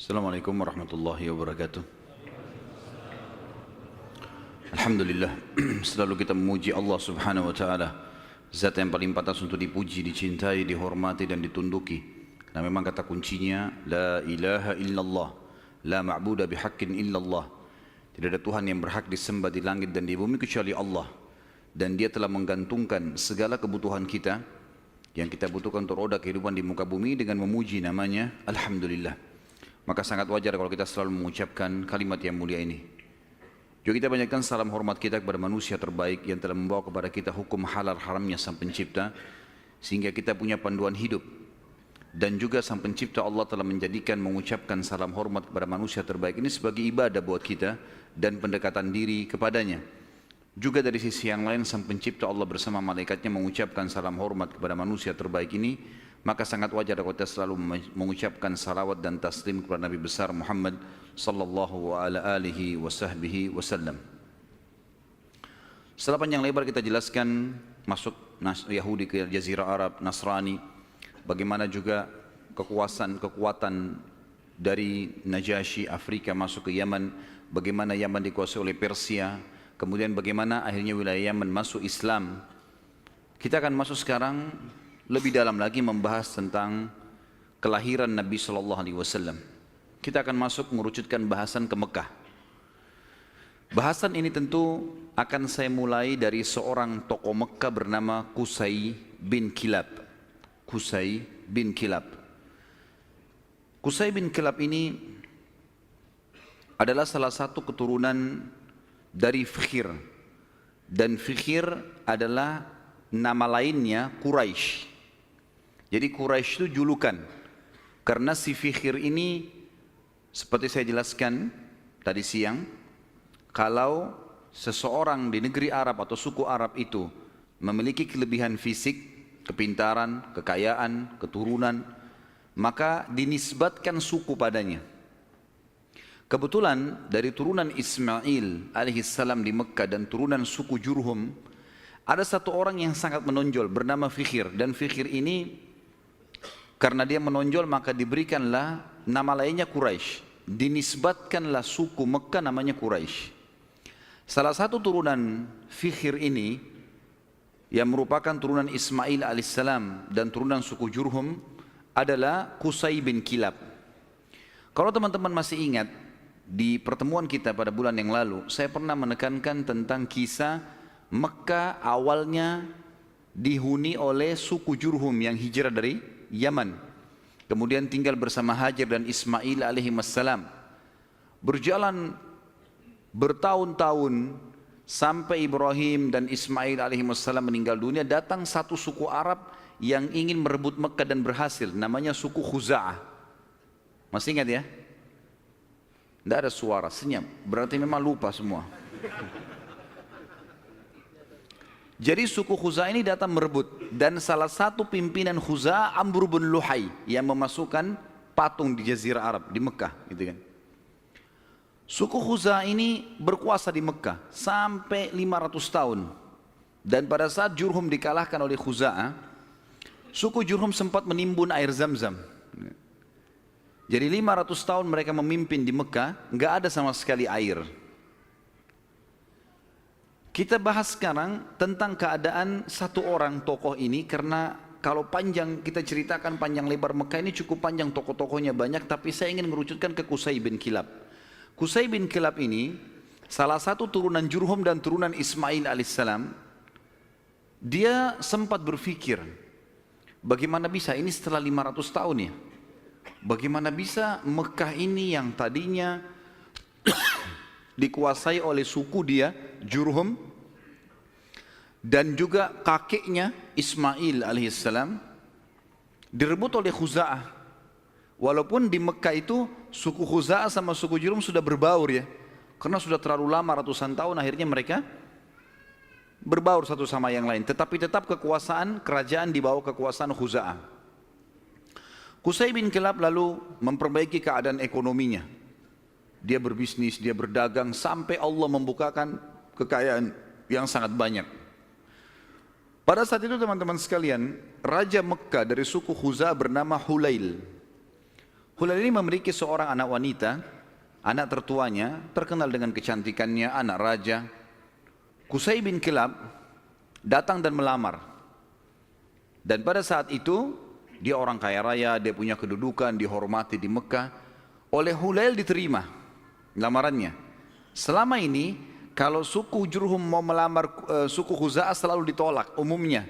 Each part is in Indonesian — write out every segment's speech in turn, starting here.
Assalamualaikum warahmatullahi wabarakatuh. Alhamdulillah, selalu kita memuji Allah subhanahu wa ta'ala, zat yang paling pantas untuk dipuji, dicintai, dihormati dan ditunduki. Karena memang kata kuncinya, La ilaha illallah, La ma'buda bihaqqin illallah. Tidak ada Tuhan yang berhak disembah di langit dan di bumi kecuali Allah. Dan dia telah menggantungkan segala kebutuhan kita, yang kita butuhkan untuk roda kehidupan di muka bumi dengan memuji namanya Alhamdulillah. Maka sangat wajar kalau kita selalu mengucapkan kalimat yang mulia ini. Juga kita banyakkan salam hormat kita kepada manusia terbaik yang telah membawa kepada kita hukum halal haramnya Sang Pencipta, sehingga kita punya panduan hidup. Dan juga Sang Pencipta Allah telah menjadikan mengucapkan salam hormat kepada manusia terbaik ini sebagai ibadah buat kita dan pendekatan diri kepadanya. Juga dari sisi yang lain Sang Pencipta Allah bersama malaikatnya mengucapkan salam hormat kepada manusia terbaik ini. Maka sangat wajar kalau kita selalu mengucapkan salawat dan taslim kepada Nabi besar Muhammad sallallahu alaihi wasallam. Setelah panjang lebar kita jelaskan masuk Yahudi ke Jazirah Arab, Nasrani, bagaimana juga kekuatan dari Najasyi Afrika masuk ke Yaman, bagaimana Yaman dikuasai oleh Persia, kemudian bagaimana akhirnya wilayah Yaman masuk Islam. Kita akan masuk sekarang lebih dalam lagi membahas tentang kelahiran Nabi sallallahu alaihi wasallam. Kita akan masuk mengerucutkan bahasan ke Mekah. Bahasan ini tentu akan saya mulai dari seorang tokoh Mekah bernama Qusay bin Kilab. Qusay bin Kilab. Qusay bin Kilab ini adalah salah satu keturunan dari Fikhir. Dan Fikhir adalah nama lainnya Quraisy. Jadi Quraisy itu julukan. Karena si Fikhir ini seperti saya jelaskan tadi siang, kalau seseorang di negeri Arab atau suku Arab itu memiliki kelebihan fisik, kepintaran, kekayaan, keturunan, maka dinisbatkan suku padanya. Kebetulan dari turunan Ismail alaihissalam di Mekah dan turunan suku Jurhum, ada satu orang yang sangat menonjol bernama Fikhir. Dan Fikhir ini karena dia menonjol maka diberikanlah nama lainnya Quraisy. Dinisbatkanlah suku Mekah namanya Quraisy. Salah satu turunan Fikhir ini yang merupakan turunan Ismail alaihissalam dan turunan suku Jurhum adalah Qusay bin Kilab. Kalau teman-teman masih ingat, di pertemuan kita pada bulan yang lalu saya pernah menekankan tentang kisah Mekah awalnya dihuni oleh suku Jurhum yang hijrah dari Yaman, kemudian tinggal bersama Hajar dan Ismail alaihi wassalam. Berjalan bertahun-tahun sampai Ibrahim dan Ismail alaihi wassalam meninggal dunia, datang satu suku Arab yang ingin merebut Mekah dan berhasil, namanya suku Khuza'ah. Masih ingat ya? Tidak ada suara, senyap, berarti memang lupa semua. Jadi suku Khuza'ah ini datang merebut, dan salah satu pimpinan Khuza'ah Amr bin Luhai yang memasukkan patung di Jazirah Arab di Mekah, gitu kan. Suku Khuza'ah ini berkuasa di Mekah sampai 500 tahun. Dan pada saat Jurhum dikalahkan oleh Khuza'ah, suku Jurhum sempat menimbun air Zam-Zam. Jadi 500 tahun mereka memimpin di Mekah, nggak ada sama sekali air. Kita bahas sekarang tentang keadaan satu orang tokoh ini, karena kalau panjang kita ceritakan panjang lebar Mekah ini cukup panjang, tokoh-tokohnya banyak, tapi saya ingin merucutkan ke Qusay bin Kilab. Qusay bin Kilab ini salah satu turunan Jurhum dan turunan Ismail alaihissalam. Dia sempat berpikir, bagaimana bisa ini setelah 500 tahun ya? Bagaimana bisa Mekah ini yang tadinya dikuasai oleh suku dia Jurhum dan juga kakeknya Ismail alaihissalam direbut oleh Khuza'ah. Walaupun di Mekah itu suku Khuza'ah sama suku Jurhum sudah berbaur ya, karena sudah terlalu lama ratusan tahun, akhirnya mereka berbaur satu sama yang lain, tetapi tetap kekuasaan kerajaan di bawah kekuasaan Khuza'ah. Qusay bin Kilab lalu memperbaiki keadaan ekonominya. Dia berbisnis, dia berdagang sampai Allah membukakan kekayaan yang sangat banyak. Pada saat itu teman-teman sekalian, Raja Mekah dari suku Khuza'ah bernama Hulail. Hulail ini memiliki seorang anak wanita, anak tertuanya, terkenal dengan kecantikannya, anak raja. Qusay bin Kilab datang dan melamar. Dan pada saat itu, dia orang kaya raya, dia punya kedudukan, dihormati di Mekah. Oleh Hulail diterima lamarannya. Selama ini, kalau suku Jurhum mau melamar suku Khuza'ah selalu ditolak umumnya.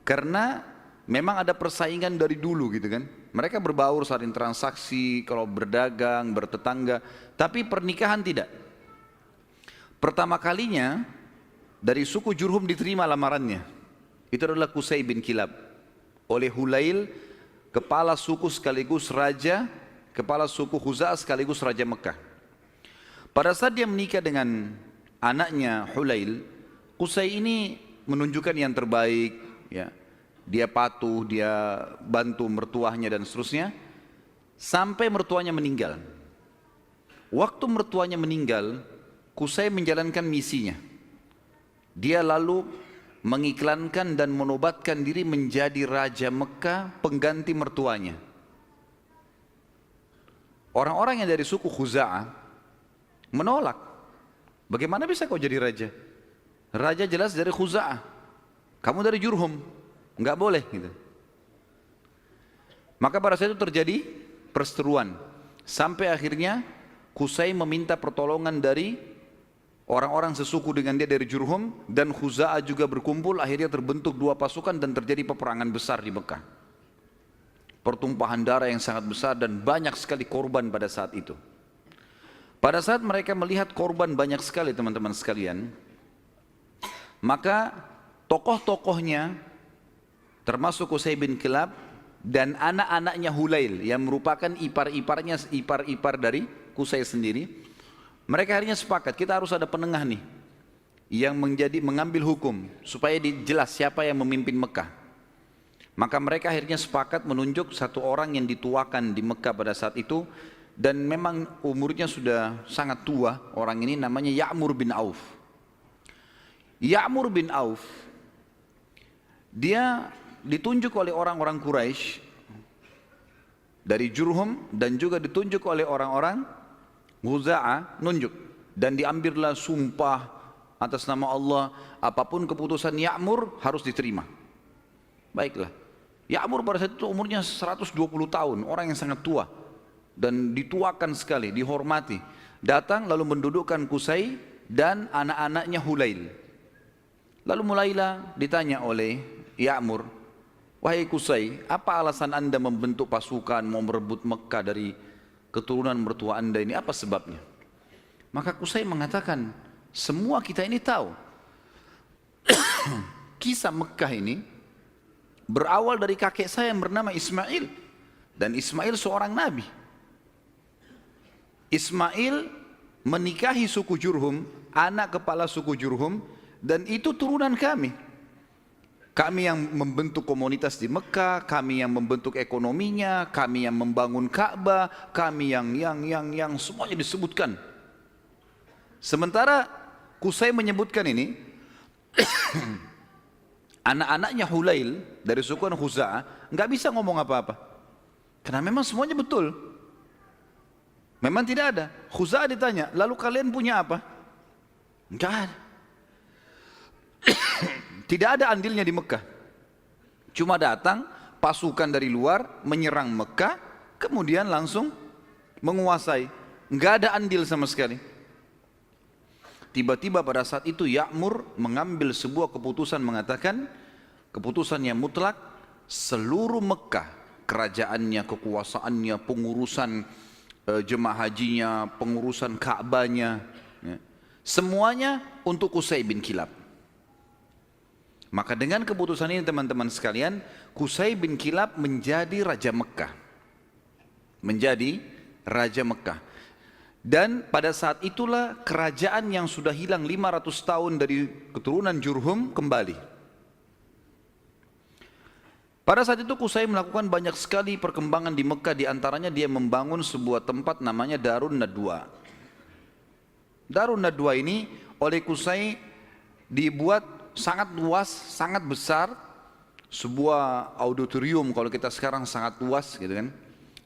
Karena memang ada persaingan dari dulu gitu kan. Mereka berbaur saling transaksi, kalau berdagang, bertetangga. Tapi pernikahan tidak. Pertama kalinya dari suku Jurhum diterima lamarannya. Itu adalah Qusay bin Kilab. Oleh Hulail, kepala suku sekaligus raja, kepala suku Khuza'ah sekaligus raja Mekah. Pada saat dia menikah dengan anaknya Hulail, Qusay ini menunjukkan yang terbaik, ya. Dia patuh, dia bantu mertuanya dan seterusnya, sampai mertuanya meninggal. Waktu mertuanya meninggal, Qusay menjalankan misinya. Dia lalu mengiklankan dan menobatkan diri menjadi raja Mekah pengganti mertuanya. Orang-orang yang dari suku Khuza'ah menolak. Bagaimana bisa kau jadi raja? Raja jelas dari Khuza'ah, kamu dari Jurhum, enggak boleh gitu. Maka pada saat itu terjadi perseteruan. Sampai akhirnya Qusay meminta pertolongan dari orang-orang sesuku dengan dia dari Jurhum, dan Khuza'ah juga berkumpul. Akhirnya terbentuk dua pasukan dan terjadi peperangan besar di Mekah. Pertumpahan darah yang sangat besar dan banyak sekali korban pada saat itu. Pada saat mereka melihat korban banyak sekali teman-teman sekalian, maka tokoh-tokohnya termasuk Qusay bin Kilab dan anak-anaknya Hulail yang merupakan ipar-ipar dari Qusay sendiri, mereka akhirnya sepakat, kita harus ada penengah nih yang mengambil hukum supaya jelas siapa yang memimpin Mekah. Maka mereka akhirnya sepakat menunjuk satu orang yang dituakan di Mekah pada saat itu, dan memang umurnya sudah sangat tua. Orang ini namanya Ya'mur bin Auf. Ya'mur bin Auf, dia ditunjuk oleh orang-orang Quraisy dari Jurhum dan juga ditunjuk oleh orang-orang Khuza'ah, nunjuk, dan diambillah sumpah atas nama Allah, apapun keputusan Ya'mur harus diterima. Baiklah, Ya'mur pada saat itu umurnya 120 tahun, orang yang sangat tua dan dituakan sekali, dihormati. Datang lalu mendudukkan Qusay dan anak-anaknya Hulail. Lalu mulailah ditanya oleh Ya'mur, wahai Qusay, apa alasan anda membentuk pasukan mau merebut Mekah dari keturunan mertua anda ini, apa sebabnya? Maka Qusay mengatakan, semua kita ini tahu kisah Mekah ini berawal dari kakek saya yang bernama Ismail, dan Ismail seorang nabi. Ismail menikahi suku Jurhum, anak kepala suku Jurhum, dan itu turunan kami. Kami yang membentuk komunitas di Mekah, kami yang membentuk ekonominya, kami yang membangun Ka'bah, kami yang semuanya disebutkan. Sementara Qusay menyebutkan ini, anak-anaknya Hulail dari suku Khuza'ah nggak bisa ngomong apa-apa, karena memang semuanya betul. Memang tidak ada. Khuza'ah ditanya, lalu kalian punya apa? Nggak ada. Tidak ada andilnya di Mekah. Cuma datang pasukan dari luar menyerang Mekah, kemudian langsung menguasai. Nggak ada andil sama sekali. Tiba-tiba pada saat itu Ya'mur mengambil sebuah keputusan, mengatakan keputusan yang mutlak, seluruh Mekah, kerajaannya, kekuasaannya, pengurusan jemaah hajinya, pengurusan Ka'bahnya, ya, semuanya untuk Qusay bin Kilab. Maka dengan keputusan ini teman-teman sekalian, Qusay bin Kilab menjadi Raja Mekah. Menjadi Raja Mekah. Dan pada saat itulah kerajaan yang sudah hilang 500 tahun dari keturunan Jurhum kembali. Pada saat itu Qusay melakukan banyak sekali perkembangan di Mekah, di antaranya dia membangun sebuah tempat namanya Darun Nadwa. Darun Nadwa ini oleh Qusay dibuat sangat luas, sangat besar, sebuah auditorium kalau kita sekarang sangat luas gitu kan.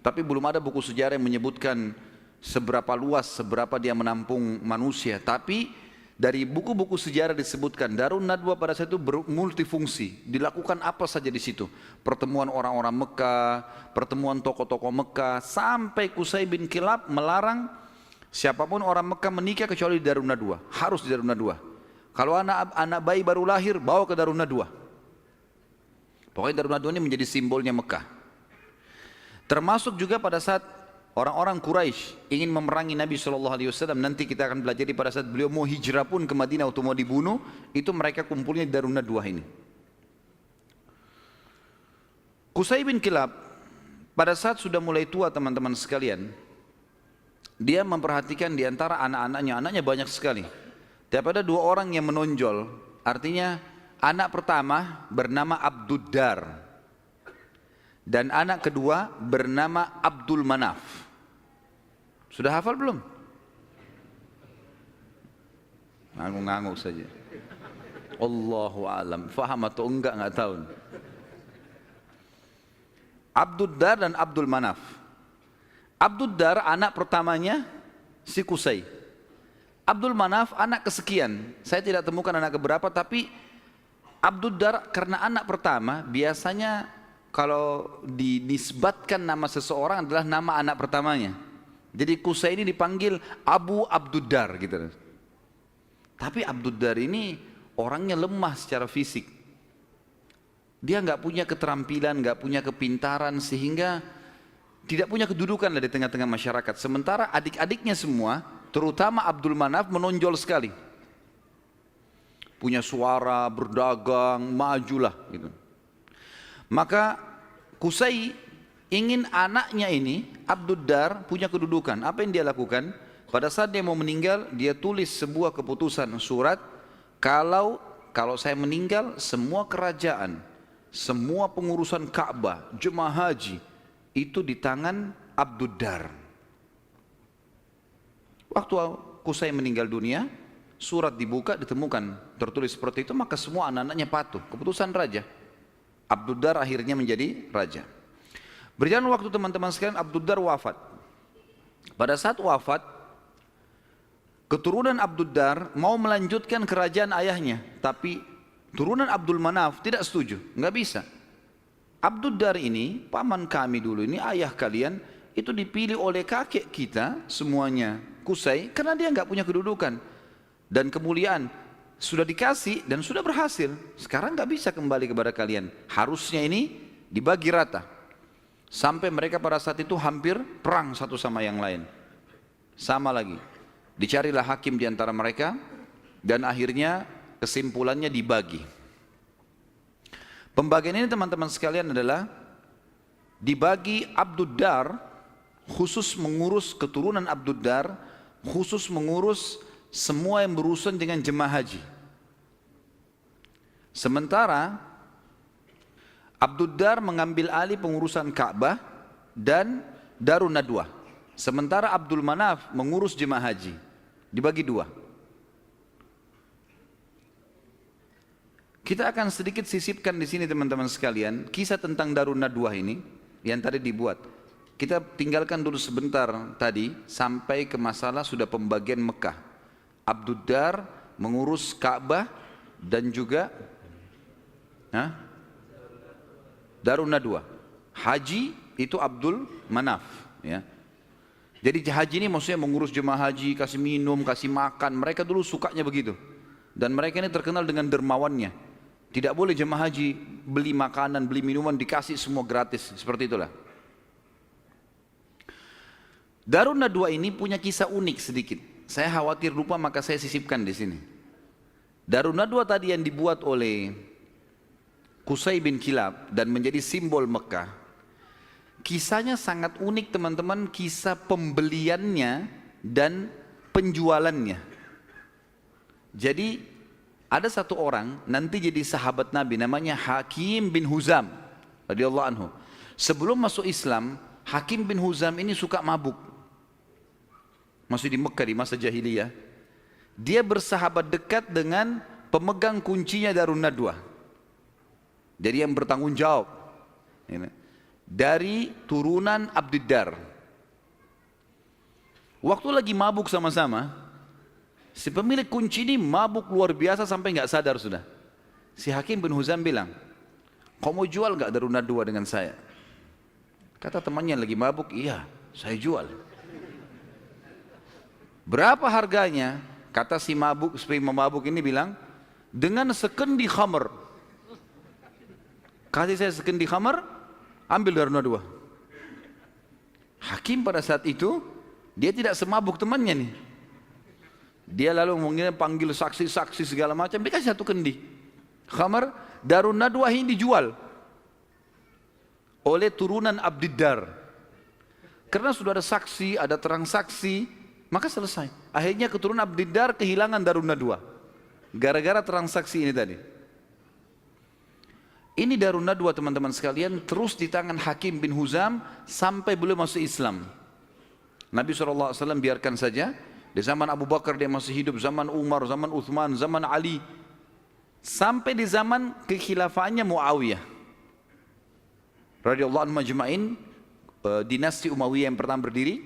Tapi belum ada buku sejarah yang menyebutkan seberapa luas, seberapa dia menampung manusia. Tapi dari buku-buku sejarah disebutkan Darun Nadwa pada saat itu multifungsi. Dilakukan apa saja di situ. Pertemuan orang-orang Mekah, pertemuan tokoh-tokoh Mekah, sampai Qusay bin Kilab melarang siapapun orang Mekah menikah kecuali di Darun Nadwa. Harus di Darun Nadwa. Kalau anak bayi baru lahir, bawa ke Darun Nadwa. Pokoknya Darun Nadwa ini menjadi simbolnya Mekah. Termasuk juga pada saat orang-orang Quraisy ingin memerangi Nabi SAW, nanti kita akan belajar pada saat beliau mau hijrah pun ke Madinah atau mau dibunuh, itu mereka kumpulnya di Darun Nadwa ini. Qusay bin Kilab pada saat sudah mulai tua teman-teman sekalian, dia memperhatikan di antara anak-anaknya, anaknya banyak sekali. Tapi ada dua orang yang menonjol, artinya anak pertama bernama Abduddar. Dan anak kedua bernama Abdul Manaf. Sudah hafal belum? Ngangguk-ngangguk saja. Allahu alam. Faham atau enggak tahu. Abduddar dan Abdul Manaf. Abduddar anak pertamanya si Qusay. Abdul Manaf anak kesekian. Saya tidak temukan anak keberapa, tapi Abduddar karena anak pertama biasanya kalau dinisbatkan nama seseorang adalah nama anak pertamanya. Jadi Qusay ini dipanggil Abu Abduddar gitu. Tapi Abduddar ini orangnya lemah secara fisik. Dia nggak punya keterampilan, nggak punya kepintaran, sehingga tidak punya kedudukan di tengah-tengah masyarakat. Sementara adik-adiknya semua, terutama Abdul Manaf, menonjol sekali. Punya suara, berdagang, majulah gitu. Maka Qusay ingin anaknya ini, Abduddar, punya kedudukan. Apa yang dia lakukan? Pada saat dia mau meninggal, dia tulis sebuah keputusan surat, kalau saya meninggal, semua kerajaan, semua pengurusan Ka'bah, jemaah haji, itu di tangan Abduddar. Waktu Qusay meninggal dunia, surat dibuka, ditemukan tertulis seperti itu, maka semua anak-anaknya patuh. Keputusan raja. Abduddar akhirnya menjadi raja. Berjalan waktu teman-teman sekalian, Abduddar wafat. Pada saat wafat, keturunan Abduddar mau melanjutkan kerajaan ayahnya, tapi turunan Abdul Manaf tidak setuju, nggak bisa. Abduddar ini, paman kami dulu ini, ayah kalian, itu dipilih oleh kakek kita semuanya, Qusay, karena dia nggak punya kedudukan dan kemuliaan. Sudah dikasih dan sudah berhasil. Sekarang nggak bisa kembali kepada kalian. Harusnya ini dibagi rata. Sampai mereka pada saat itu hampir perang satu sama yang lain. Sama lagi. Dicarilah hakim di antara mereka dan akhirnya kesimpulannya dibagi. Pembagian ini teman-teman sekalian adalah dibagi Abduddar khusus mengurus keturunan Abduddar, khusus mengurus semua yang berurusan dengan jemaah haji. Sementara Abduddar mengambil alih pengurusan Ka'bah dan Darun Nadwa. Sementara Abdul Manaf mengurus jemaah haji. Dibagi dua. Kita akan sedikit sisipkan di sini teman-teman sekalian kisah tentang Darun Nadwa ini yang tadi dibuat. Kita tinggalkan dulu sebentar tadi sampai ke masalah sudah pembagian Mekah. Abduddar mengurus Ka'bah dan juga Darun Nadwa. Haji itu Abdul Manaf, ya. Jadi haji ini maksudnya mengurus jemaah haji, kasih minum, kasih makan. Mereka dulu sukanya begitu. Dan mereka ini terkenal dengan dermawannya. Tidak boleh jemaah haji beli makanan, beli minuman, dikasih semua gratis. Seperti itulah. Darun Nadwa ini punya kisah unik sedikit. Saya khawatir lupa, maka saya sisipkan di sini. Darun Nadwa tadi yang dibuat oleh Qusay bin Kilab dan menjadi simbol Mekah, kisahnya sangat unik teman-teman, kisah pembeliannya dan penjualannya. Jadi ada satu orang nanti jadi sahabat Nabi namanya Hakim bin Huzam radhiyallahu anhu. Sebelum masuk Islam, Hakim bin Huzam ini suka mabuk. Masih di Mekah di masa jahiliyah. Dia bersahabat dekat dengan pemegang kuncinya Darun Nadwa. Jadi yang bertanggung jawab. dari turunan Abdiddar. Waktu lagi mabuk sama-sama, si pemilik kunci ini mabuk luar biasa sampai nggak sadar sudah. Si Hakim bin Huzam bilang, kau mau jual nggak Darun Nadwa dengan saya? Kata temannya lagi mabuk, iya saya jual. Berapa harganya? Kata si mabuk ini bilang, dengan sekendi khamr. Kasih saya sekendi khamr, ambil Darun Nadwa. Hakim pada saat itu, dia tidak semabuk temannya nih. Dia lalu mungkin panggil saksi-saksi segala macam, dikasih satu kendi khamr. Darun Nadwa ini dijual oleh turunan Abdiddar. Karena sudah ada saksi, ada transaksi, maka selesai. Akhirnya keturunan Abdiddar kehilangan Darun Nadwa gara-gara transaksi ini tadi. Ini Darun Nadwa teman-teman sekalian terus di tangan Hakim bin Huzam sampai beliau masuk Islam. Nabi SAW biarkan saja. Di zaman Abu Bakar dia masih hidup, zaman Umar, zaman Uthman, zaman Ali, sampai di zaman kekhilafaannya Muawiyah radhiyallahu anhu majma'in, dinasti Umayyah yang pertama berdiri.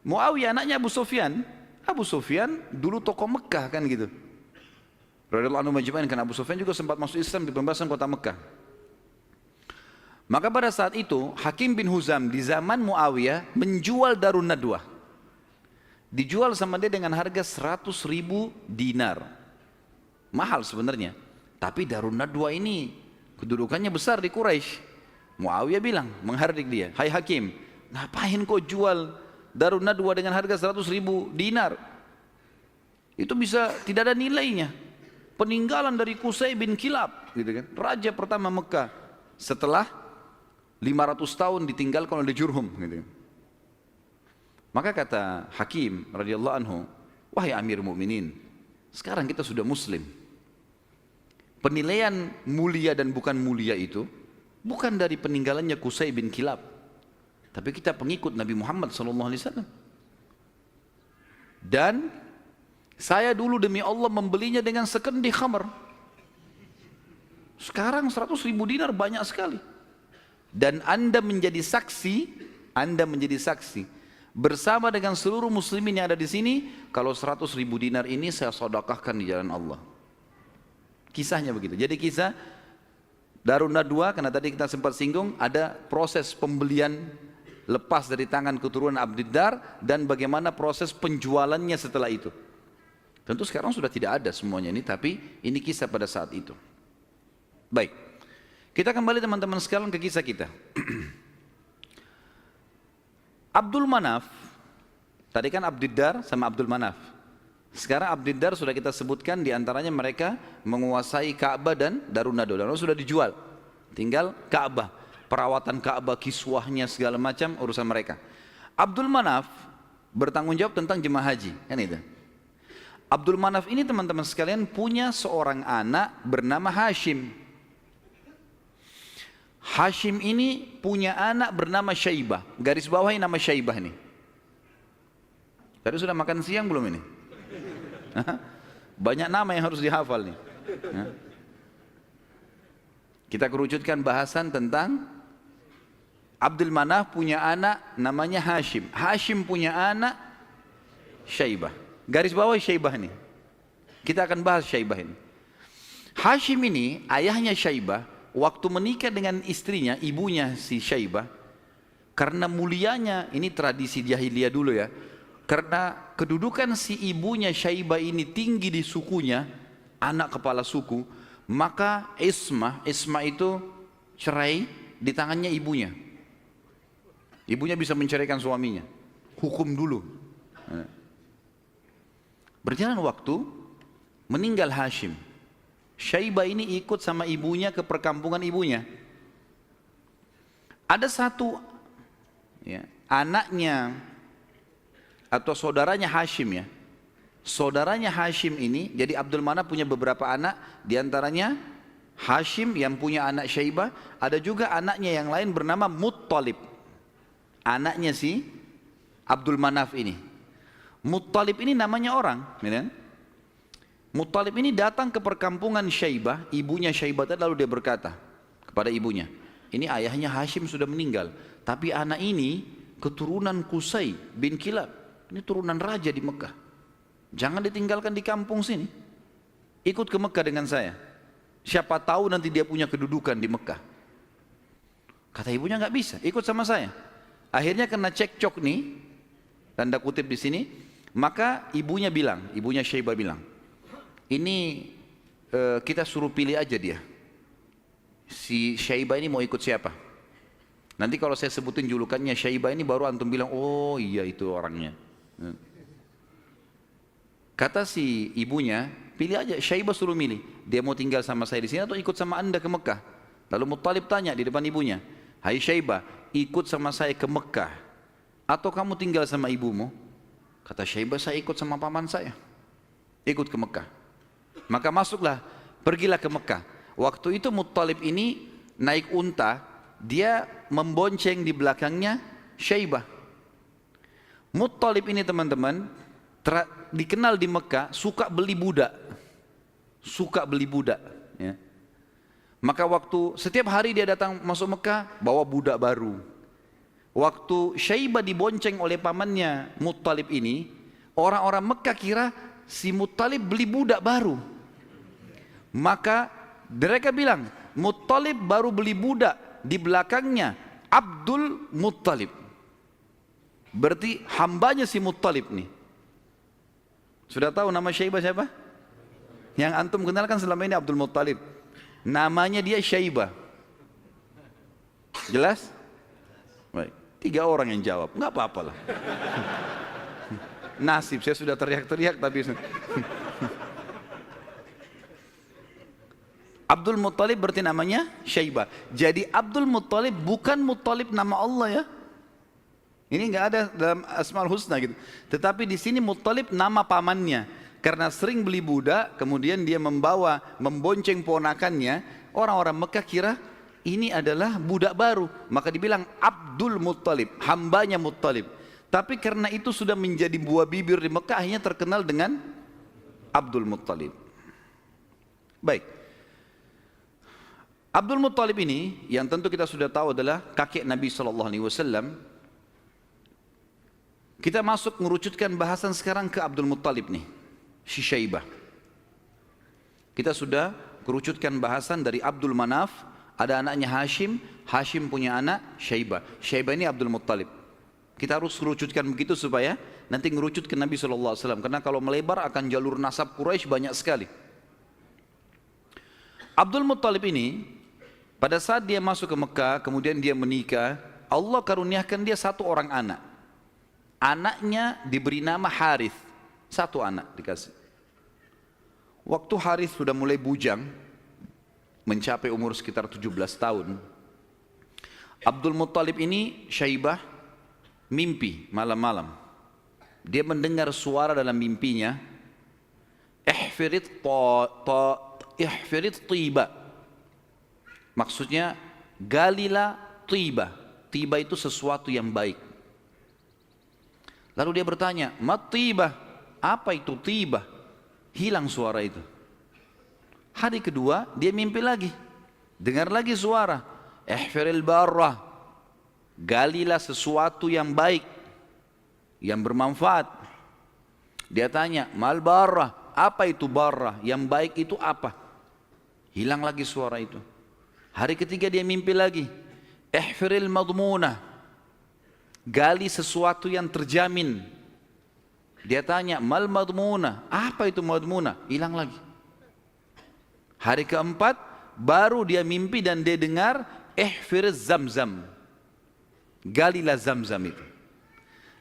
Muawiyah anaknya Abu Sufyan. Abu Sufyan dulu tokoh Mekah kan gitu. Radhiyallahu anhu majma'in, kan Abu Sufyan juga sempat masuk Islam di pembebasan kota Mekah. Maka pada saat itu Hakim bin Huzam di zaman Muawiyah menjual Darun Nadwa. Dijual sama dia dengan harga 100.000 dinar. Mahal sebenarnya. Tapi Darun Nadwa ini kedudukannya besar di Quraisy. Muawiyah bilang, menghardik dia, hai Hakim, ngapain kau jual Darun Nadwa dengan harga 100.000 dinar? Itu bisa tidak ada nilainya. Peninggalan dari Qusay bin Kilab, gitu kan? Raja pertama Mekah setelah 500 tahun ditinggalkan oleh Jurhum, gitu kan? Maka kata Hakim radhiyallahu anhu, wahai Amir Mukminin, sekarang kita sudah Muslim. Penilaian mulia dan bukan mulia itu bukan dari peninggalannya Qusay bin Kilab, tapi kita pengikut Nabi Muhammad SAW. Dan saya dulu demi Allah membelinya dengan sekendi khamr. Sekarang 100.000 dinar banyak sekali. Dan Anda menjadi saksi bersama dengan seluruh muslimin yang ada di sini, kalau 100.000 dinar ini saya sedekahkan di jalan Allah. Kisahnya begitu. Jadi kisah Darun Nadwa, karena tadi kita sempat singgung, ada proses pembelian lepas dari tangan keturunan Abdiddar dan bagaimana proses penjualannya setelah itu. Tentu sekarang sudah tidak ada semuanya ini, tapi ini kisah pada saat itu. Baik, kita kembali teman-teman sekalian ke kisah kita. Abdul Manaf, tadi kan Abdiddar sama Abdul Manaf. Sekarang Abdiddar sudah kita sebutkan, diantaranya mereka menguasai Ka'bah dan Darun Nadwa. Dan sudah dijual, tinggal Ka'bah, perawatan Ka'bah, kiswahnya segala macam urusan mereka. Abdul Manaf bertanggung jawab tentang jemaah haji, kan itu. Abdul Manaf ini teman-teman sekalian punya seorang anak bernama Hashim. Hashim ini punya anak bernama Syaibah. Garis bawahi nama Syaibah ini. Tadi sudah makan siang belum ini? Banyak nama yang harus dihafal nih. Kita kerucutkan bahasan tentang Abdul Manaf punya anak namanya Hashim. Hashim punya anak Syaibah. Garis bawah Syaibah ini. Kita akan bahas Syaibah ini. Hashim ini ayahnya Syaibah, waktu menikah dengan istrinya, ibunya si Syaibah, karena mulianya, ini tradisi jahiliyah dulu ya, karena kedudukan si ibunya Syaibah ini tinggi di sukunya, anak kepala suku, maka ismah itu cerai di tangannya ibunya. Ibunya bisa menceraikan suaminya, hukum dulu. Berjalan waktu, meninggal Hashim. Syaibah ini ikut sama ibunya ke perkampungan ibunya. Ada satu ya, anaknya atau saudaranya Hashim ya. Saudaranya Hashim ini, jadi Abdul Manaf punya beberapa anak, diantaranya Hashim yang punya anak Syaibah, ada juga anaknya yang lain bernama Muttalib. Anaknya si Abdul Manaf ini. Muttalib ini namanya orang, ya. Muttalib ini datang ke perkampungan Syaibah, ibunya Syaibah, lalu dia berkata kepada ibunya, ini ayahnya Hashim sudah meninggal, tapi anak ini keturunan Qusay bin Kilab, ini turunan raja di Mekah. Jangan ditinggalkan di kampung sini, ikut ke Mekah dengan saya. Siapa tahu nanti dia punya kedudukan di Mekah. Kata ibunya nggak bisa, ikut sama saya. Akhirnya kena cekcok nih, tanda kutip di sini. Maka ibunya Syaibah bilang, ini kita suruh pilih aja dia. Si Syaibah ini mau ikut siapa? Nanti kalau saya sebutin julukannya Syaibah ini baru antum bilang, oh iya itu orangnya. Kata si ibunya, pilih aja. Syaibah suruh milih, dia mau tinggal sama saya di sini atau ikut sama anda ke Mekah. Lalu Muttalib tanya di depan ibunya, hai Syaibah, ikut sama saya ke Mekah atau kamu tinggal sama ibumu? Kata Syaibah, saya ikut sama paman saya, ikut ke Mekah. Maka pergilah ke Mekah. Waktu itu Muttalib ini naik unta, dia membonceng di belakangnya Syaibah. Muttalib ini teman-teman dikenal di Mekah suka beli budak, ya. Maka waktu setiap hari dia datang masuk Mekah bawa budak baru. Waktu Syaibah dibonceng oleh pamannya Muttalib ini, orang-orang Mekah kira si Muttalib beli budak baru. Maka mereka bilang, Muttalib baru beli budak, di belakangnya Abdul Muttalib. Berarti hambanya si Muttalib nih. Sudah tahu nama Syaibah siapa? Yang antum kenalkan selama ini Abdul Muttalib. Namanya dia Syaibah. Jelas? Baik. 3 orang yang jawab, nggak apa-apa lah. Nasib, saya sudah teriak-teriak tapi Abdul Muttalib berarti namanya Syaibah. Jadi Abdul Muttalib bukan Muttalib nama Allah ya. Ini nggak ada dalam Asmaul Husna gitu. Tetapi di sini Muttalib nama pamannya. Karena sering beli budak, kemudian dia membonceng ponakannya. Orang-orang Mekah kira ini adalah budak baru, maka dibilang Abdul Muttalib, hambanya Muttalib. Tapi karena itu sudah menjadi buah bibir di Mekah, akhirnya terkenal dengan Abdul Muttalib. Baik, Abdul Muttalib ini yang tentu kita sudah tahu adalah kakek Nabi SAW. Kita masuk mengerucutkan bahasan sekarang ke Abdul Muttalib nih, si Syaibah. Kita sudah kerucutkan bahasan dari Abdul Manaf. Ada anaknya Hashim, Hashim punya anak Syaibah. Syaibah ini Abdul Muttalib. Kita harus kerucutkan begitu supaya nanti ngerucut ke Nabi SAW. Karena kalau melebar akan jalur nasab Quraisy banyak sekali. Abdul Muttalib ini pada saat dia masuk ke Mekah, kemudian dia menikah, Allah karuniakan dia 1 orang anak. Anaknya diberi nama Harith, 1 anak dikasih. Waktu Harith sudah mulai bujang, mencapai umur sekitar 17 tahun. Abdul Muttalib ini Syaibah mimpi malam-malam. Dia mendengar suara dalam mimpinya, ihfirit tiba. Maksudnya galilah tiba. Tiba itu sesuatu yang baik. Lalu dia bertanya, mat tiba? Apa itu tiba? Hilang suara itu. Hari kedua dia mimpi lagi, dengar lagi suara, ihfiril barrah, galilah sesuatu yang baik, yang bermanfaat. Dia tanya, mal barrah, apa itu barrah? Yang baik itu apa? Hilang lagi suara itu. Hari ketiga dia mimpi lagi, ihfiril madmunah, gali sesuatu yang terjamin. Dia tanya, mal madmunah, apa itu madmunah? Hilang lagi. Hari keempat baru dia mimpi dan dia dengar ihfir zamzam, galilah zamzam itu.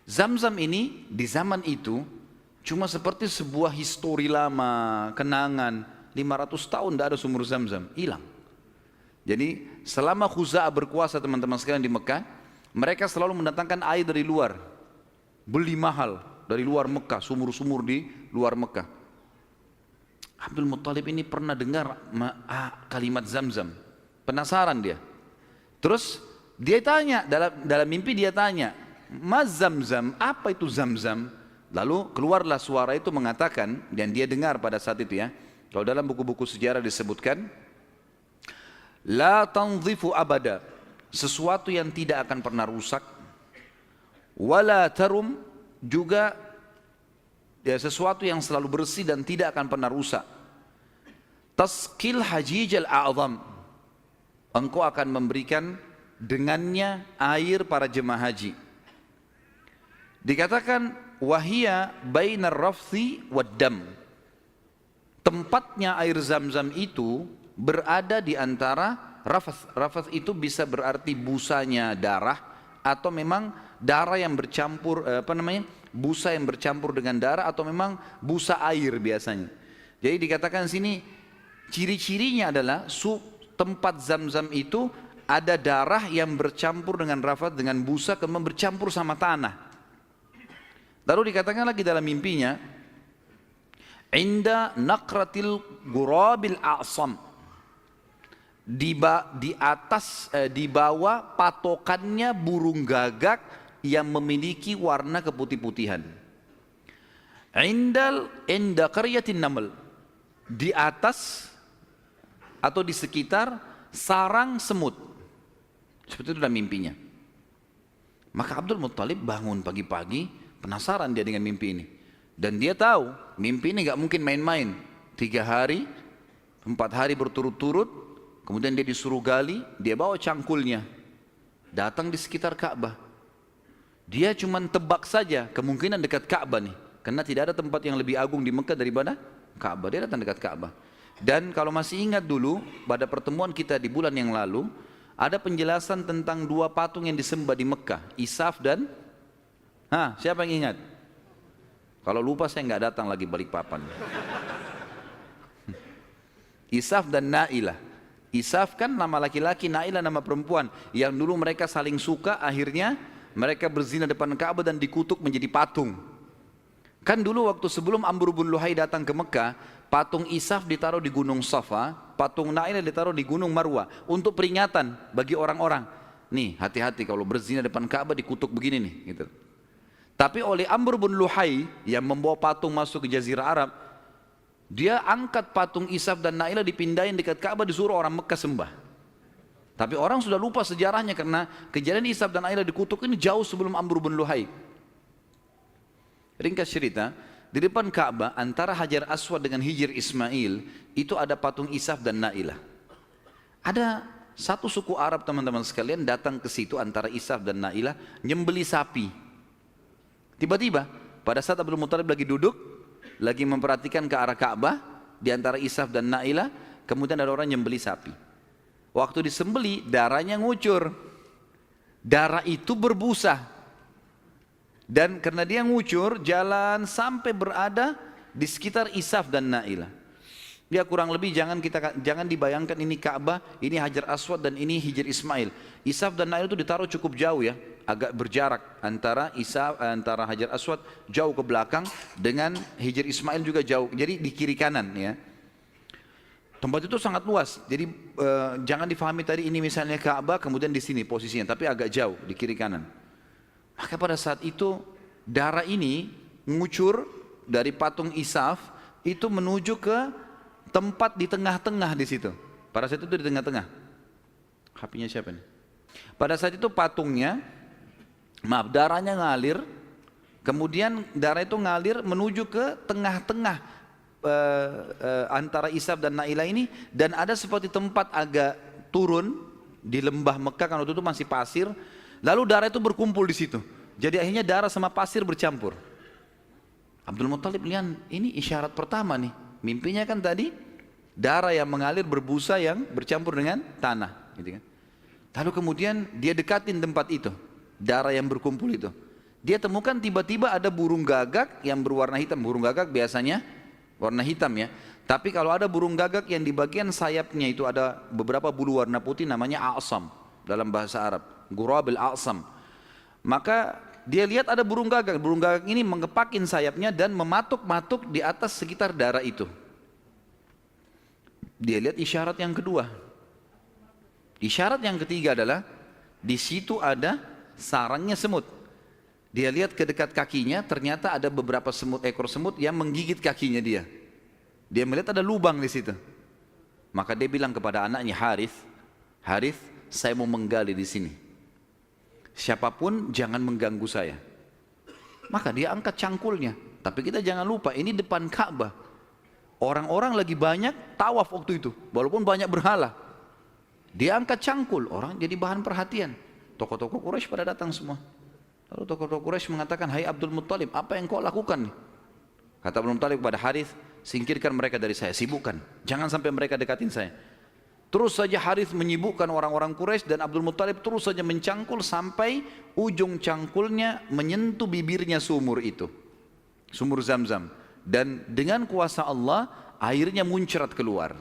Zamzam ini di zaman itu cuma seperti sebuah histori lama, kenangan. 500 tahun tidak ada sumur zamzam, hilang. Jadi selama Khuza'ah berkuasa teman-teman sekalian di Mekah, mereka selalu mendatangkan air dari luar, beli mahal dari luar Mekah, sumur-sumur di luar Mekah. Abdul Muttalib ini pernah dengar kalimat Zamzam, penasaran dia. Terus dia tanya, dalam mimpi dia tanya, Mas Zamzam, apa itu Zamzam? Lalu keluarlah suara itu mengatakan, dan dia dengar pada saat itu ya, kalau dalam buku-buku sejarah disebutkan, La tanzifu abada, sesuatu yang tidak akan pernah rusak, wala tarum, juga ya, sesuatu yang selalu bersih dan tidak akan pernah rusak. Tasqil hajijal a'zam, engkau akan memberikan dengannya air para jemaah haji. Dikatakan wahia bainar rafthi waddam, tempatnya air zam-zam itu berada di antara rafath. Rafath itu bisa berarti busanya darah, atau memang darah yang bercampur, busa yang bercampur dengan darah, atau memang busa air biasanya. Jadi dikatakan sini ciri-cirinya adalah tempat zam-zam itu ada darah yang bercampur dengan rafath, dengan busa, kemudian bercampur sama tanah. Lalu dikatakan lagi dalam mimpinya, inda naqratil gurabil a'sam, di bawah patokannya burung gagak yang memiliki warna keputih-putihan. Inda qaryatin naml, di atas atau di sekitar sarang semut. Seperti itu dalam mimpinya. Maka Abdul Muttalib bangun pagi-pagi, penasaran dia dengan mimpi ini. Dan dia tahu mimpi ini gak mungkin main-main. 3 hari, 4 hari berturut-turut, kemudian dia disuruh gali, dia bawa cangkulnya, datang di sekitar Ka'bah. Dia cuma tebak saja kemungkinan dekat Ka'bah nih, karena tidak ada tempat yang lebih agung di Mekah daripada Ka'bah. Dia datang dekat Ka'bah. Dan kalau masih ingat dulu pada pertemuan kita di bulan yang lalu, ada penjelasan tentang 2 patung yang disembah di Mekah, Isaf dan siapa yang ingat? Kalau lupa saya nggak datang lagi Balikpapan. Isaf dan Nailah. Isaf kan nama laki-laki, Nailah nama perempuan. Yang dulu mereka saling suka, akhirnya mereka berzina depan Ka'bah dan dikutuk menjadi patung. Kan dulu waktu sebelum Amr bin Luhai datang ke Mekah, patung Isaf ditaruh di Gunung Safa, patung Nailah ditaruh di Gunung Marwah, untuk peringatan bagi orang-orang. Nih, hati-hati kalau berzina depan Ka'bah dikutuk begini nih, gitu. Tapi oleh Amr bin Luhai yang membawa patung masuk ke Jazirah Arab, dia angkat patung Isaf dan Nailah, dipindahin dekat Ka'bah, disuruh orang Mekah sembah. Tapi orang sudah lupa sejarahnya karena kejadian Isaf dan Nailah dikutuk ini jauh sebelum Amr bin Luhai. Ringkas cerita, di depan Ka'bah antara Hajar Aswad dengan Hijr Ismail itu ada patung Isaf dan Nailah. Ada satu suku Arab teman-teman sekalian datang ke situ antara Isaf dan Nailah nyembeli sapi. Tiba-tiba pada saat Abdul Muttalib lagi duduk, lagi memperhatikan ke arah Ka'bah di antara Isaf dan Nailah, kemudian ada orang nyembeli sapi. Waktu disembeli darahnya ngucur. Darah itu berbusa. Dan karena dia ngucur, jalan sampai berada di sekitar Isaf dan Nailah. Ya kurang lebih jangan dibayangkan ini Ka'bah, ini Hajar Aswad dan ini Hijr Ismail. Isaf dan Nailah itu ditaruh cukup jauh ya, agak berjarak antara Hajar Aswad jauh ke belakang dengan Hijr Ismail juga jauh. Jadi di kiri kanan ya. Tempat itu sangat luas. Jadi jangan difahami tadi ini misalnya Ka'bah kemudian di sini posisinya, tapi agak jauh di kiri kanan. Maka pada saat itu darah ini ngucur dari patung Isaf itu menuju ke tempat di tengah-tengah di situ. Pada saat itu di tengah-tengah. HP-nya siapa nih? Pada saat itu patungnya, darahnya ngalir, kemudian darah itu ngalir menuju ke tengah-tengah antara Isaf dan Nailah ini, dan ada seperti tempat agak turun di lembah Mekah kan waktu itu masih pasir, lalu darah itu berkumpul di situ. Jadi akhirnya darah sama pasir bercampur. Abdul Muttalib lihat ini isyarat pertama nih. Mimpinya kan tadi darah yang mengalir berbusa yang bercampur dengan tanah, gitu kan. Lalu kemudian dia dekatin tempat itu, darah yang berkumpul itu. Dia temukan tiba-tiba ada burung gagak yang berwarna hitam. Burung gagak biasanya warna hitam ya. Tapi kalau ada burung gagak yang di bagian sayapnya itu ada beberapa bulu warna putih, namanya a'sam dalam bahasa Arab, Ghurabil a'sam. Maka dia lihat ada burung gagak. Burung gagak ini mengepakin sayapnya dan mematuk-matuk di atas sekitar darah itu. Dia lihat isyarat yang kedua. Isyarat yang ketiga adalah di situ ada sarangnya semut. Dia lihat ke dekat kakinya, ternyata ada beberapa ekor semut yang menggigit kakinya dia. Dia melihat ada lubang di situ. Maka dia bilang kepada anaknya Harith, saya mau menggali di sini. Siapapun jangan mengganggu saya. Maka dia angkat cangkulnya. Tapi kita jangan lupa, ini depan Ka'bah. Orang-orang lagi banyak tawaf waktu itu, walaupun banyak berhala. Dia angkat cangkul, orang jadi bahan perhatian. Tokoh-tokoh Quraisy pada datang semua. Lalu tokoh-tokoh Quraisy mengatakan, hai Abdul Muttalib, apa yang kau lakukan nih? Kata Abdul Muttalib kepada Harith, singkirkan mereka dari saya, sibukkan. Jangan sampai mereka dekatin saya. Terus saja Harith menyibukkan orang-orang Quraisy dan Abdul Muttalib terus saja mencangkul sampai ujung cangkulnya menyentuh bibirnya sumur itu. Sumur Zam-Zam. Dan dengan kuasa Allah, airnya muncrat keluar.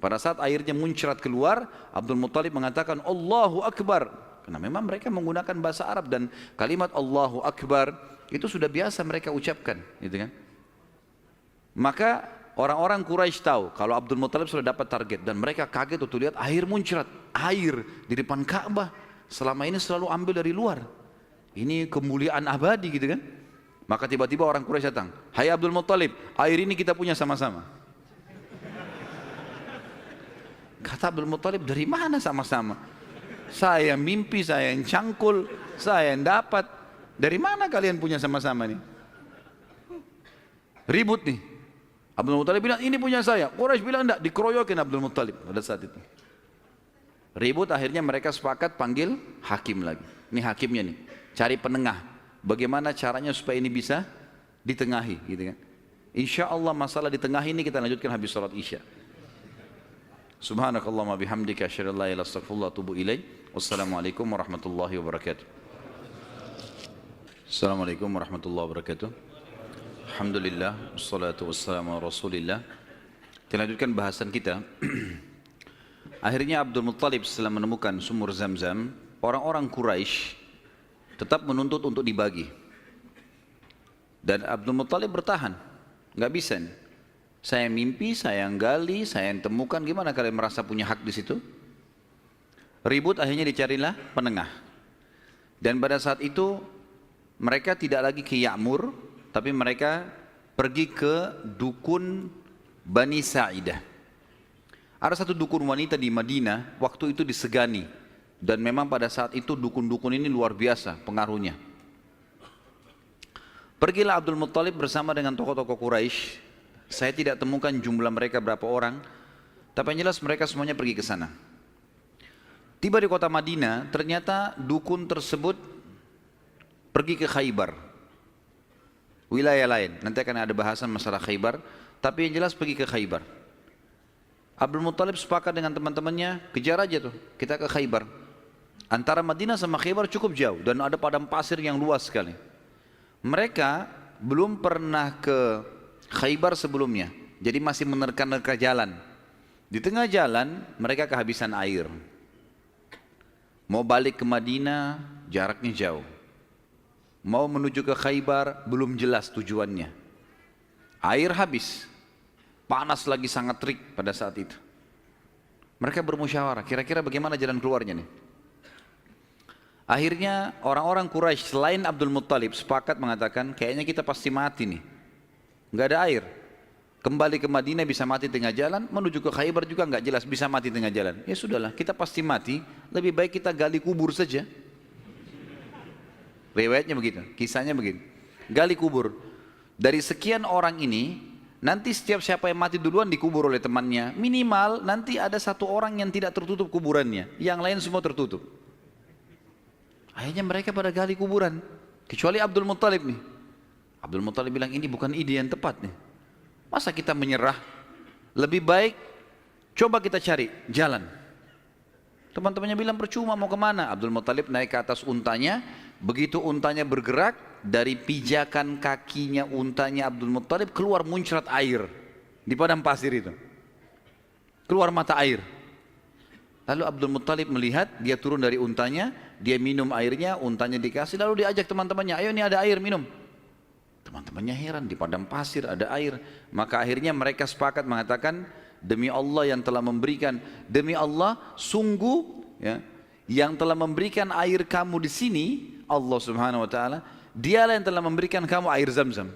Pada saat airnya muncrat keluar, Abdul Muttalib mengatakan, Allahu Akbar. Karena memang mereka menggunakan bahasa Arab dan kalimat Allahu Akbar itu sudah biasa mereka ucapkan. Gitu kan? Maka orang-orang Quraisy tahu kalau Abdul Muttalib sudah dapat target. Dan mereka kaget untuk lihat air muncrat. Air di depan Ka'bah. Selama ini selalu ambil dari luar. Ini kemuliaan abadi gitu kan. Maka tiba-tiba orang Quraisy datang, hai Abdul Muttalib, air ini kita punya sama-sama. Kata Abdul Muttalib, dari mana sama-sama? Saya mimpi, saya yang cangkul, saya yang dapat. Dari mana kalian punya sama-sama nih? Ribut nih. Abdul Muttalib bilang, ini punya saya. Quraisy bilang enggak, dikeroyokin Abdul Muttalib pada saat itu. Ribut, akhirnya mereka sepakat panggil hakim lagi. Ini hakimnya nih, cari penengah. Bagaimana caranya supaya ini bisa ditengahi, gitu kan? Insya Allah masalah ditengahi ini kita lanjutkan habis salat Isya. Subhanakallahumma bihamdika asyhadu an la ilaha illa anta astaghfiruka wa atubu ilaik. Wassalamualaikum warahmatullahi wabarakatuh. Assalamualaikum warahmatullahi wabarakatuh. Alhamdulillah, wassalatu wassalamu ala Rasulillah. Kita lanjutkan bahasan kita. Akhirnya Abdul Muttalib setelah menemukan sumur Zam-Zam, orang-orang Quraisy tetap menuntut untuk dibagi. Dan Abdul Muttalib bertahan. Nggak bisa nih. Saya mimpi, saya yang gali, saya yang temukan. Gimana kalian merasa punya hak di situ? Ribut, akhirnya dicarilah penengah. Dan pada saat itu mereka tidak lagi ke Ya'mur, tapi mereka pergi ke dukun Bani Sa'idah. Ada satu dukun wanita di Madinah, waktu itu disegani. Dan memang pada saat itu dukun-dukun ini luar biasa pengaruhnya. Pergilah Abdul Muttalib bersama dengan tokoh-tokoh Quraisy. Saya tidak temukan jumlah mereka berapa orang, tapi yang jelas mereka semuanya pergi ke sana. Tiba di kota Madinah, ternyata dukun tersebut pergi ke Khaybar, wilayah lain. Nanti akan ada bahasan masalah Khaybar, tapi yang jelas pergi ke Khaybar. Abdul Muttalib sepakat dengan teman-temannya, kejar aja tuh, kita ke Khaybar. Antara Madinah sama Khaybar cukup jauh dan ada padang pasir yang luas sekali. Mereka belum pernah ke Khaybar sebelumnya, jadi masih menerka-nerka jalan. Di tengah jalan mereka kehabisan air. Mau balik ke Madinah jaraknya jauh. Mau menuju ke Khaybar belum jelas tujuannya. Air habis. Panas lagi sangat terik pada saat itu. Mereka bermusyawarah, kira-kira bagaimana jalan keluarnya nih? Akhirnya orang-orang Quraisy selain Abdul Muttalib sepakat mengatakan kayaknya kita pasti mati nih. Nggak ada air. Kembali ke Madinah bisa mati tengah jalan, menuju ke Khaybar juga nggak jelas bisa mati tengah jalan. Ya sudahlah, kita pasti mati, lebih baik kita gali kubur saja. Riwayatnya begitu, kisahnya begitu. Gali kubur. Dari sekian orang ini, nanti setiap siapa yang mati duluan dikubur oleh temannya. Minimal nanti ada satu orang yang tidak tertutup kuburannya, yang lain semua tertutup. Akhirnya mereka pada gali kuburan, kecuali Abdul Muttalib nih. Abdul Muttalib bilang ini bukan ide yang tepat nih. Masa kita menyerah? Lebih baik coba kita cari jalan. Teman-temannya bilang percuma mau kemana? Abdul Muttalib naik ke atas untanya. Begitu untanya bergerak, dari pijakan kakinya untanya Abdul Muttalib keluar muncrat air di padang pasir itu. Keluar mata air. Lalu Abdul Muttalib melihat, dia turun dari untanya, dia minum airnya, untanya dikasih, lalu diajak teman-temannya, ayo ini ada air minum. Teman-temannya heran, di padang pasir ada air. Maka akhirnya mereka sepakat mengatakan, demi Allah yang telah memberikan, demi Allah sungguh ya, yang telah memberikan air kamu di sini, Allah Subhanahu Wa Taala, dialah yang telah memberikan kamu air Zam-Zam.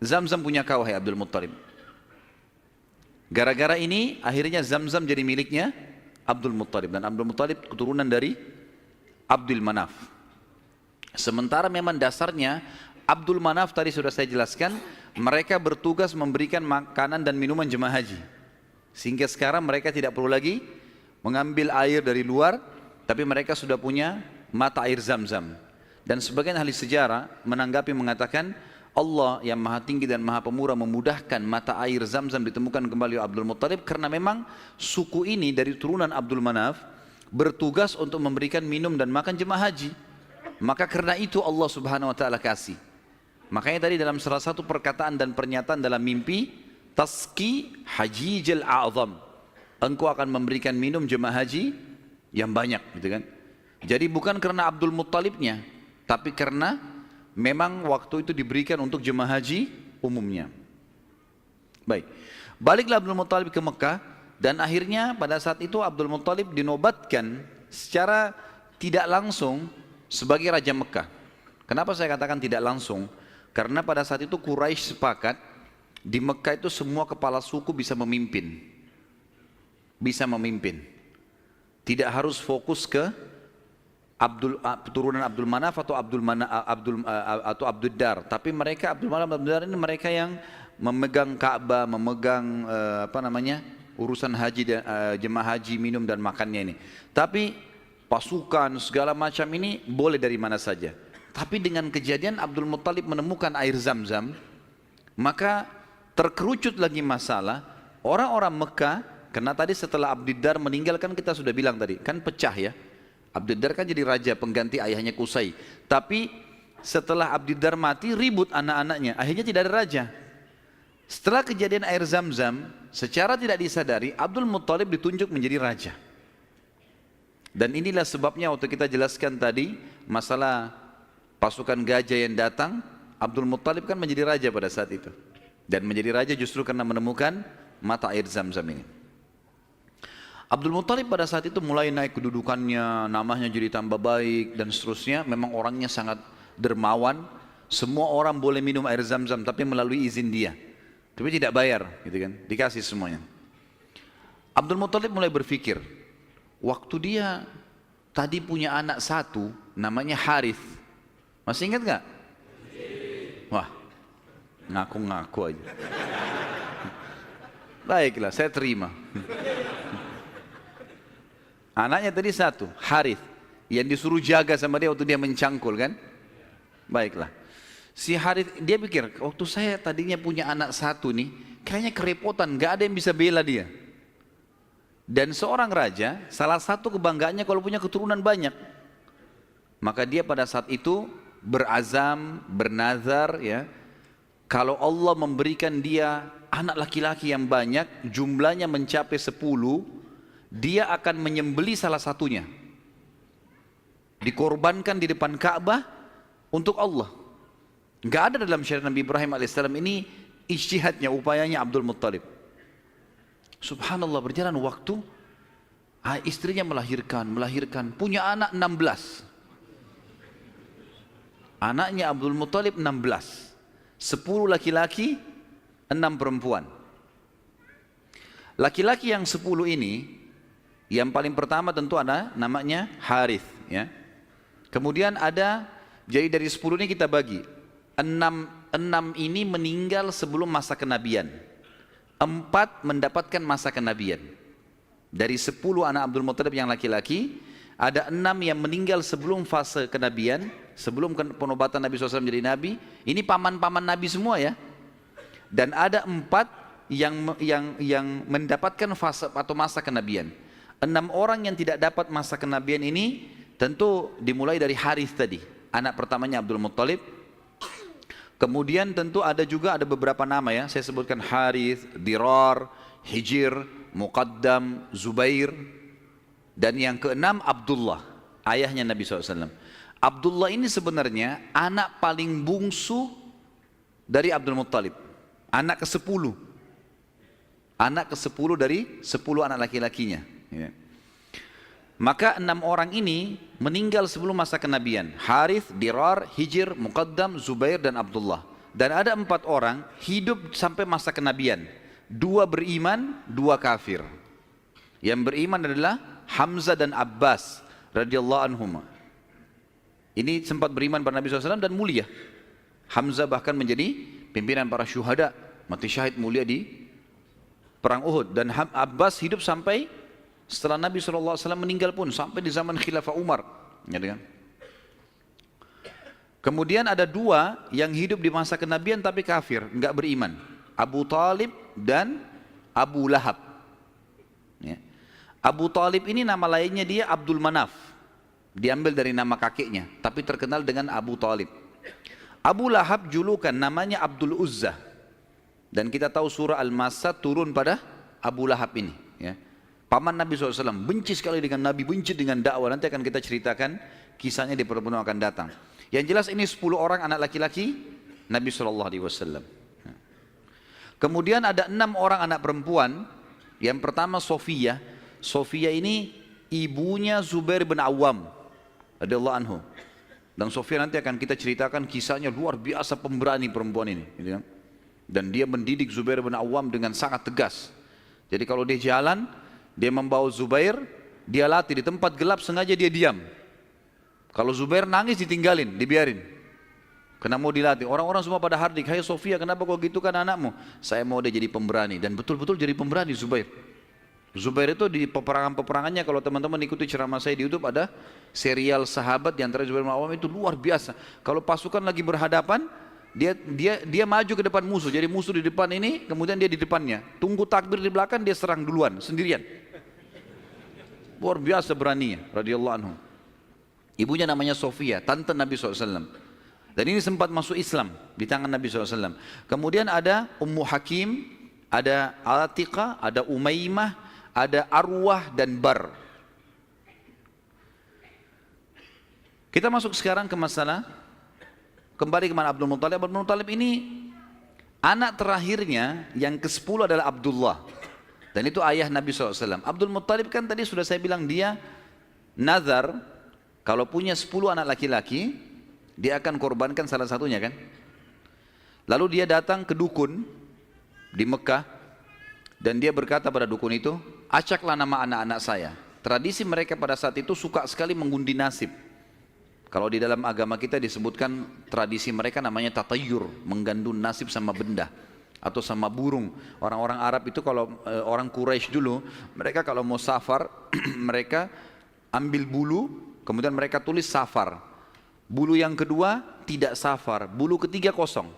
Zam-Zam punya kau, hai Abdul Muttalib. Gara-gara ini akhirnya Zam-Zam jadi miliknya Abdul Muttalib. Dan Abdul Muttalib keturunan dari Abdul Manaf. Sementara memang dasarnya Abdul Manaf tadi sudah saya jelaskan, mereka bertugas memberikan makanan dan minuman jemaah haji. Sehingga sekarang mereka tidak perlu lagi mengambil air dari luar, tapi mereka sudah punya mata air Zam-Zam. Dan sebagian ahli sejarah menanggapi mengatakan, Allah yang maha tinggi dan maha pemurah memudahkan mata air Zam-Zam ditemukan kembali oleh Abdul Muttalib, karena memang suku ini dari turunan Abdul Manaf bertugas untuk memberikan minum dan makan jemaah haji. Maka karena itu Allah Subhanahu wa taala kasih. Makanya tadi dalam salah satu perkataan dan pernyataan dalam mimpi, Taski Hajijil A'zam, engkau akan memberikan minum jemaah haji yang banyak, gitu kan. Jadi bukan karena Abdul Muttalibnya, tapi karena memang waktu itu diberikan untuk jemaah haji umumnya. Baik, baliklah Abdul Muttalib ke Mekah, dan akhirnya pada saat itu Abdul Muttalib dinobatkan secara tidak langsung sebagai Raja Mekah. Kenapa saya katakan tidak langsung? Karena pada saat itu Quraisy sepakat di Mekah itu semua kepala suku bisa memimpin. Bisa memimpin. Tidak harus fokus ke turunan Abdul Manaf atau Abdul Dar, tapi mereka Abdul Manaf Abdul Dar ini mereka yang memegang Ka'bah, memegang urusan haji dan jemaah haji, minum dan makannya ini. Tapi pasukan segala macam ini boleh dari mana saja. Tapi dengan kejadian Abdul Muttalib menemukan air Zam-Zam, maka terkerucut lagi masalah orang-orang Mekah. Karena tadi setelah Abdul Dar meninggal, kan kita sudah bilang tadi, kan pecah ya. Abdul Dar kan jadi raja pengganti ayahnya Qusay. Tapi setelah Abdul Dar mati, ribut anak-anaknya, akhirnya tidak ada raja. Setelah kejadian air Zam-Zam, secara tidak disadari Abdul Muttalib ditunjuk menjadi raja. Dan inilah sebabnya waktu kita jelaskan tadi masalah pasukan gajah yang datang, Abdul Muttalib kan menjadi raja pada saat itu. Dan menjadi raja justru karena menemukan mata air Zam-Zam ini. Abdul Muttalib pada saat itu mulai naik kedudukannya, namanya jadi tambah baik dan seterusnya. Memang orangnya sangat dermawan. Semua orang boleh minum air Zam-Zam tapi melalui izin dia. Tapi tidak bayar, gitu kan? Dikasih semuanya. Abdul Muttalib mulai berpikir, waktu dia tadi punya anak satu, namanya Harith. Masih ingat nggak? Wah, ngaku-ngaku aja. Baiklah, saya terima. Anaknya tadi satu, Harith, yang disuruh jaga sama dia waktu dia mencangkul kan? Baiklah. Si Harith, dia pikir, waktu saya tadinya punya anak satu nih, kayaknya kerepotan, gak ada yang bisa bela dia. Dan seorang raja, salah satu kebanggaannya kalau punya keturunan banyak. Maka dia pada saat itu berazam, bernazar ya, kalau Allah memberikan dia anak laki-laki yang banyak, jumlahnya mencapai 10, dia akan menyembeli salah satunya, dikorbankan di depan Ka'bah untuk Allah. Gak ada dalam syariat Nabi Ibrahim alaihissalam. Ini ijtihadnya, upayanya Abdul Muttalib. Subhanallah, berjalan waktu, istrinya melahirkan, punya anak 16. Anaknya Abdul Muttalib 16, 10 laki-laki, 6 perempuan. Laki-laki yang 10 ini, yang paling pertama tentu ada namanya Harith ya. Kemudian ada, jadi dari 10 ini kita bagi 6 ini meninggal sebelum masa kenabian, 4 mendapatkan masa kenabian. Dari 10 anak Abdul Muttalib yang laki-laki, ada 6 yang meninggal sebelum fase kenabian, sebelum penobatan Nabi SAW menjadi Nabi. Ini paman-paman Nabi semua ya. Dan ada 4 yang mendapatkan fase atau masa kenabian. 6 orang yang tidak dapat masa kenabian ini tentu dimulai dari Harith tadi, anak pertamanya Abdul Muttalib. Kemudian tentu ada beberapa nama ya, saya sebutkan Harith, Dirar, Hijir, Muqaddam, Zubair. Dan yang keenam Abdullah, ayahnya Nabi SAW. Abdullah ini sebenarnya anak paling bungsu dari Abdul Muttalib, anak ke-10. Anak ke-10 dari 10 anak laki-lakinya ya. Maka 6 orang ini meninggal sebelum masa kenabian. Harith, Dirar, Hijir, Muqaddam, Zubair dan Abdullah. Dan ada 4 orang hidup sampai masa kenabian. 2 beriman, 2 kafir. Yang beriman adalah Hamzah dan Abbas radhiyallahu anhum. Ini sempat beriman pada Nabi SAW dan mulia. Hamzah bahkan menjadi pimpinan para syuhada, mati syahid mulia di perang Uhud. Dan Abbas hidup sampai setelah Nabi SAW meninggal pun, sampai di zaman Khilafah Umar. Kemudian ada dua yang hidup di masa kenabian tapi kafir, enggak beriman. Abu Talib dan Abu Lahab. Abu Talib ini nama lainnya dia Abdul Manaf. Diambil dari nama kakeknya, tapi terkenal dengan Abu Talib. Abu Lahab julukan namanya Abdul Uzza. Dan kita tahu surah Al-Masad turun pada Abu Lahab ini. Paman Nabi SAW, benci sekali dengan Nabi, benci dengan dakwah. Nanti akan kita ceritakan kisahnya di pertemuan akan datang. Yang jelas ini 10 orang anak laki-laki Nabi SAW. Kemudian ada 6 orang anak perempuan. Yang pertama Sofia. Sofia ini ibunya Zubair bin Awam radhiyallahu anhu. Dan Sofia nanti akan kita ceritakan kisahnya luar biasa, pemberani perempuan ini. Dan dia mendidik Zubair bin Awam dengan sangat tegas. Jadi kalau dia jalan, dia membawa Zubair, dia latih di tempat gelap, sengaja dia diam. Kalau Zubair nangis ditinggalin, dibiarin. Karena mau dilatih. Orang-orang semua pada hardik, hai Sofia, kenapa kau gitu kan anakmu? Saya mau dia jadi pemberani. Dan betul-betul jadi pemberani Zubair. Zubair itu di peperangan-peperangannya, kalau teman-teman ikuti ceramah saya di YouTube, ada serial sahabat di antara Zubair bin Awam itu luar biasa. Kalau pasukan lagi berhadapan, dia maju ke depan musuh. Jadi musuh di depan ini, kemudian dia di depannya. Tunggu takbir di belakang, dia serang duluan, sendirian. Luar biasa beraninya, radhiyallahu anhu. Ibunya namanya Sofia, tante Nabi SAW. Dan ini sempat masuk Islam di tangan Nabi SAW. Kemudian ada Ummu Hakim, ada Atiqah, ada Umaymah, ada Arwah dan Bar. Kita masuk sekarang ke masalah, kembali ke mana Abdul Muttalib. Abdul Muttalib ini anak terakhirnya yang ke-10 adalah Abdullah. Dan itu ayah Nabi SAW. Abdul Muttalib kan tadi sudah saya bilang dia nazar, kalau punya 10 anak laki-laki, dia akan korbankan salah satunya kan. Lalu dia datang ke dukun di Mekah, dan dia berkata pada dukun itu, acaklah nama anak-anak saya. Tradisi mereka pada saat itu suka sekali mengundi nasib. Kalau di dalam agama kita disebutkan tradisi mereka namanya tatayur, menggandun nasib sama benda atau sama burung. Orang-orang Arab itu kalau orang Quraisy dulu, mereka kalau mau safar, mereka ambil bulu, kemudian mereka tulis safar. Bulu yang kedua tidak safar, bulu ketiga kosong.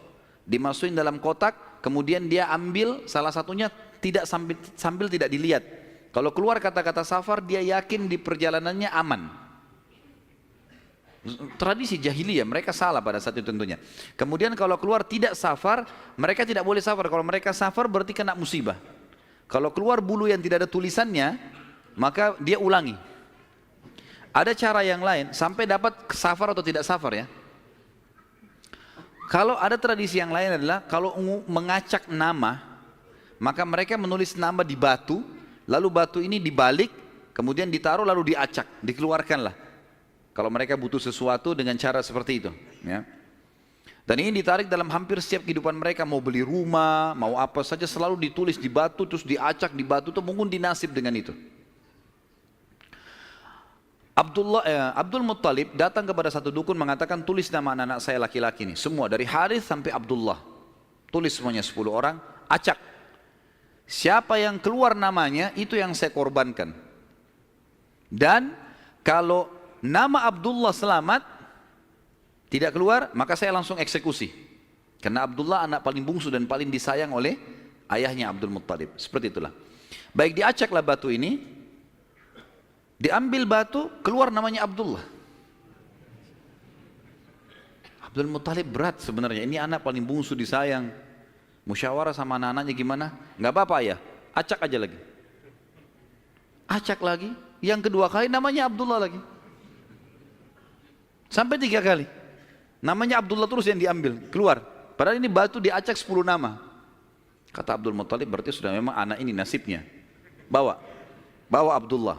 Dimasukin dalam kotak, kemudian dia ambil salah satunya tidak sambil tidak dilihat. Kalau keluar kata-kata safar, dia yakin di perjalanannya aman. Tradisi jahiliyah, mereka salah pada saat itu tentunya. Kemudian kalau keluar tidak safar, mereka tidak boleh safar. Kalau mereka safar berarti kena musibah. Kalau keluar bulu yang tidak ada tulisannya, maka dia ulangi. Ada cara yang lain sampai dapat safar atau tidak safar ya. Kalau ada tradisi yang lain adalah kalau mengacak nama, maka mereka menulis nama di batu, lalu batu ini dibalik, kemudian ditaruh lalu diacak, dikeluarkanlah. Kalau mereka butuh sesuatu dengan cara seperti itu, ya. Dan ini ditarik dalam hampir setiap kehidupan mereka, mau beli rumah, mau apa saja selalu ditulis di batu, terus diacak di batu itu mengundi nasib dengan itu. Abdul Muttalib datang kepada satu dukun mengatakan, tulis nama anak-anak saya laki-laki ini, semua dari Harith sampai Abdullah. Tulis semuanya 10 orang, acak. Siapa yang keluar namanya, itu yang saya korbankan. Dan kalau nama Abdullah selamat, tidak keluar, maka saya langsung eksekusi. Karena Abdullah anak paling bungsu dan paling disayang oleh ayahnya Abdul Muttalib. Seperti itulah. Baik, diacaklah batu ini, diambil batu, keluar namanya Abdullah. Abdul Muttalib berat sebenarnya, ini anak paling bungsu disayang. Musyawarah sama anak-anaknya gimana? Nggak apa-apa ya, acak aja lagi. Acak lagi, yang kedua kali namanya Abdullah lagi. Sampai 3 kali. Namanya Abdullah terus yang diambil, keluar. Padahal ini batu diacak 10 nama. Kata Abdul Muttalib, berarti sudah memang anak ini nasibnya. Bawa Abdullah.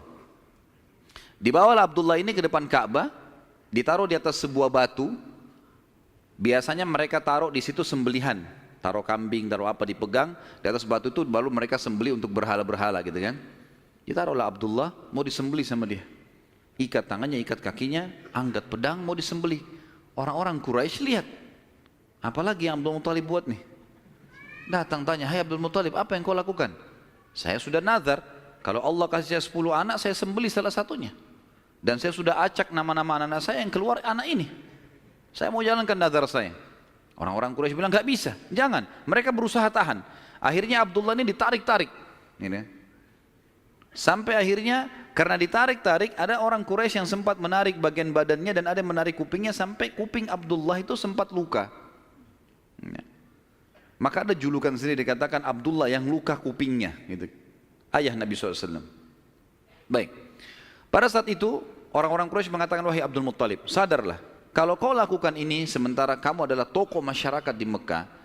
Dibawalah Abdullah ini ke depan Ka'bah, ditaruh di atas sebuah batu. Biasanya mereka taruh di situ sembelihan. Taruh kambing, taruh apa dipegang. Di atas batu itu baru mereka sembelih untuk berhala-berhala gitu kan. Ditaruhlah Abdullah, mau disembelih sama dia. Ikat tangannya, ikat kakinya, angkat pedang, mau disembelih. Orang-orang Quraisy lihat, apalagi yang Abdul Muttalib buat nih. Datang tanya, hai Abdul Muttalib, apa yang kau lakukan? Saya sudah nazar, kalau Allah kasih saya 10 anak, saya sembelih salah satunya. Dan saya sudah acak nama-nama anak saya yang keluar anak ini. Saya mau jalankan nazar saya. Orang-orang Quraisy bilang, nggak bisa, jangan. Mereka berusaha tahan. Akhirnya Abdullah ini ditarik-tarik. Ini. Sampai akhirnya karena ditarik-tarik, ada orang Quraisy yang sempat menarik bagian badannya dan ada yang menarik kupingnya sampai kuping Abdullah itu sempat luka. Maka ada julukan sendiri dikatakan Abdullah yang luka kupingnya, gitu. Ayah Nabi SAW. Baik. Pada saat itu orang-orang Quraisy mengatakan, wahai Abdul Muttalib, sadarlah, kalau kau lakukan ini sementara kamu adalah tokoh masyarakat di Mekah,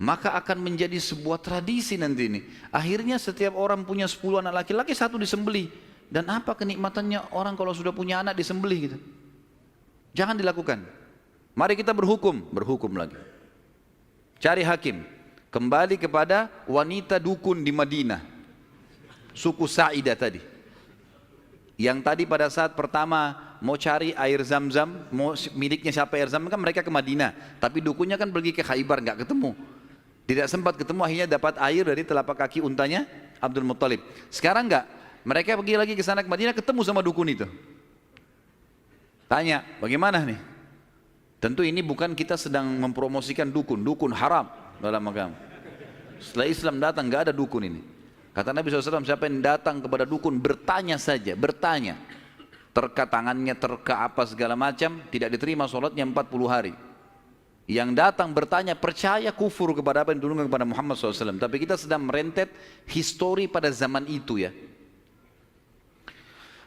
maka akan menjadi sebuah tradisi nanti ini. Akhirnya setiap orang punya 10 anak laki-laki, 1 disembelih. Dan apa kenikmatannya orang kalau sudah punya anak disembelih gitu? Jangan dilakukan. Mari kita berhukum lagi. Cari hakim. Kembali kepada wanita dukun di Madinah. Suku Sa'idah tadi. Yang tadi pada saat pertama mau cari air Zam-Zam, mau miliknya siapa air Zam-Zam, kan mereka ke Madinah. Tapi dukunnya kan pergi ke Khaybar, nggak ketemu. Tidak sempat ketemu, akhirnya dapat air dari telapak kaki untanya Abdul Muttalib. Sekarang enggak, mereka pergi lagi ke sana ke Madinah, ketemu sama dukun itu. Tanya, bagaimana nih? Tentu ini bukan kita sedang mempromosikan dukun, dukun haram dalam agama. Setelah Islam datang enggak ada dukun ini. Kata Nabi SAW, siapa yang datang kepada dukun bertanya saja, bertanya. Terka tangannya, terka apa segala macam, tidak diterima sholatnya 40 hari. Yang datang bertanya percaya kufur kepada apa yang diturunkan kepada Muhammad SAW. Tapi kita sedang merentet histori pada zaman itu ya.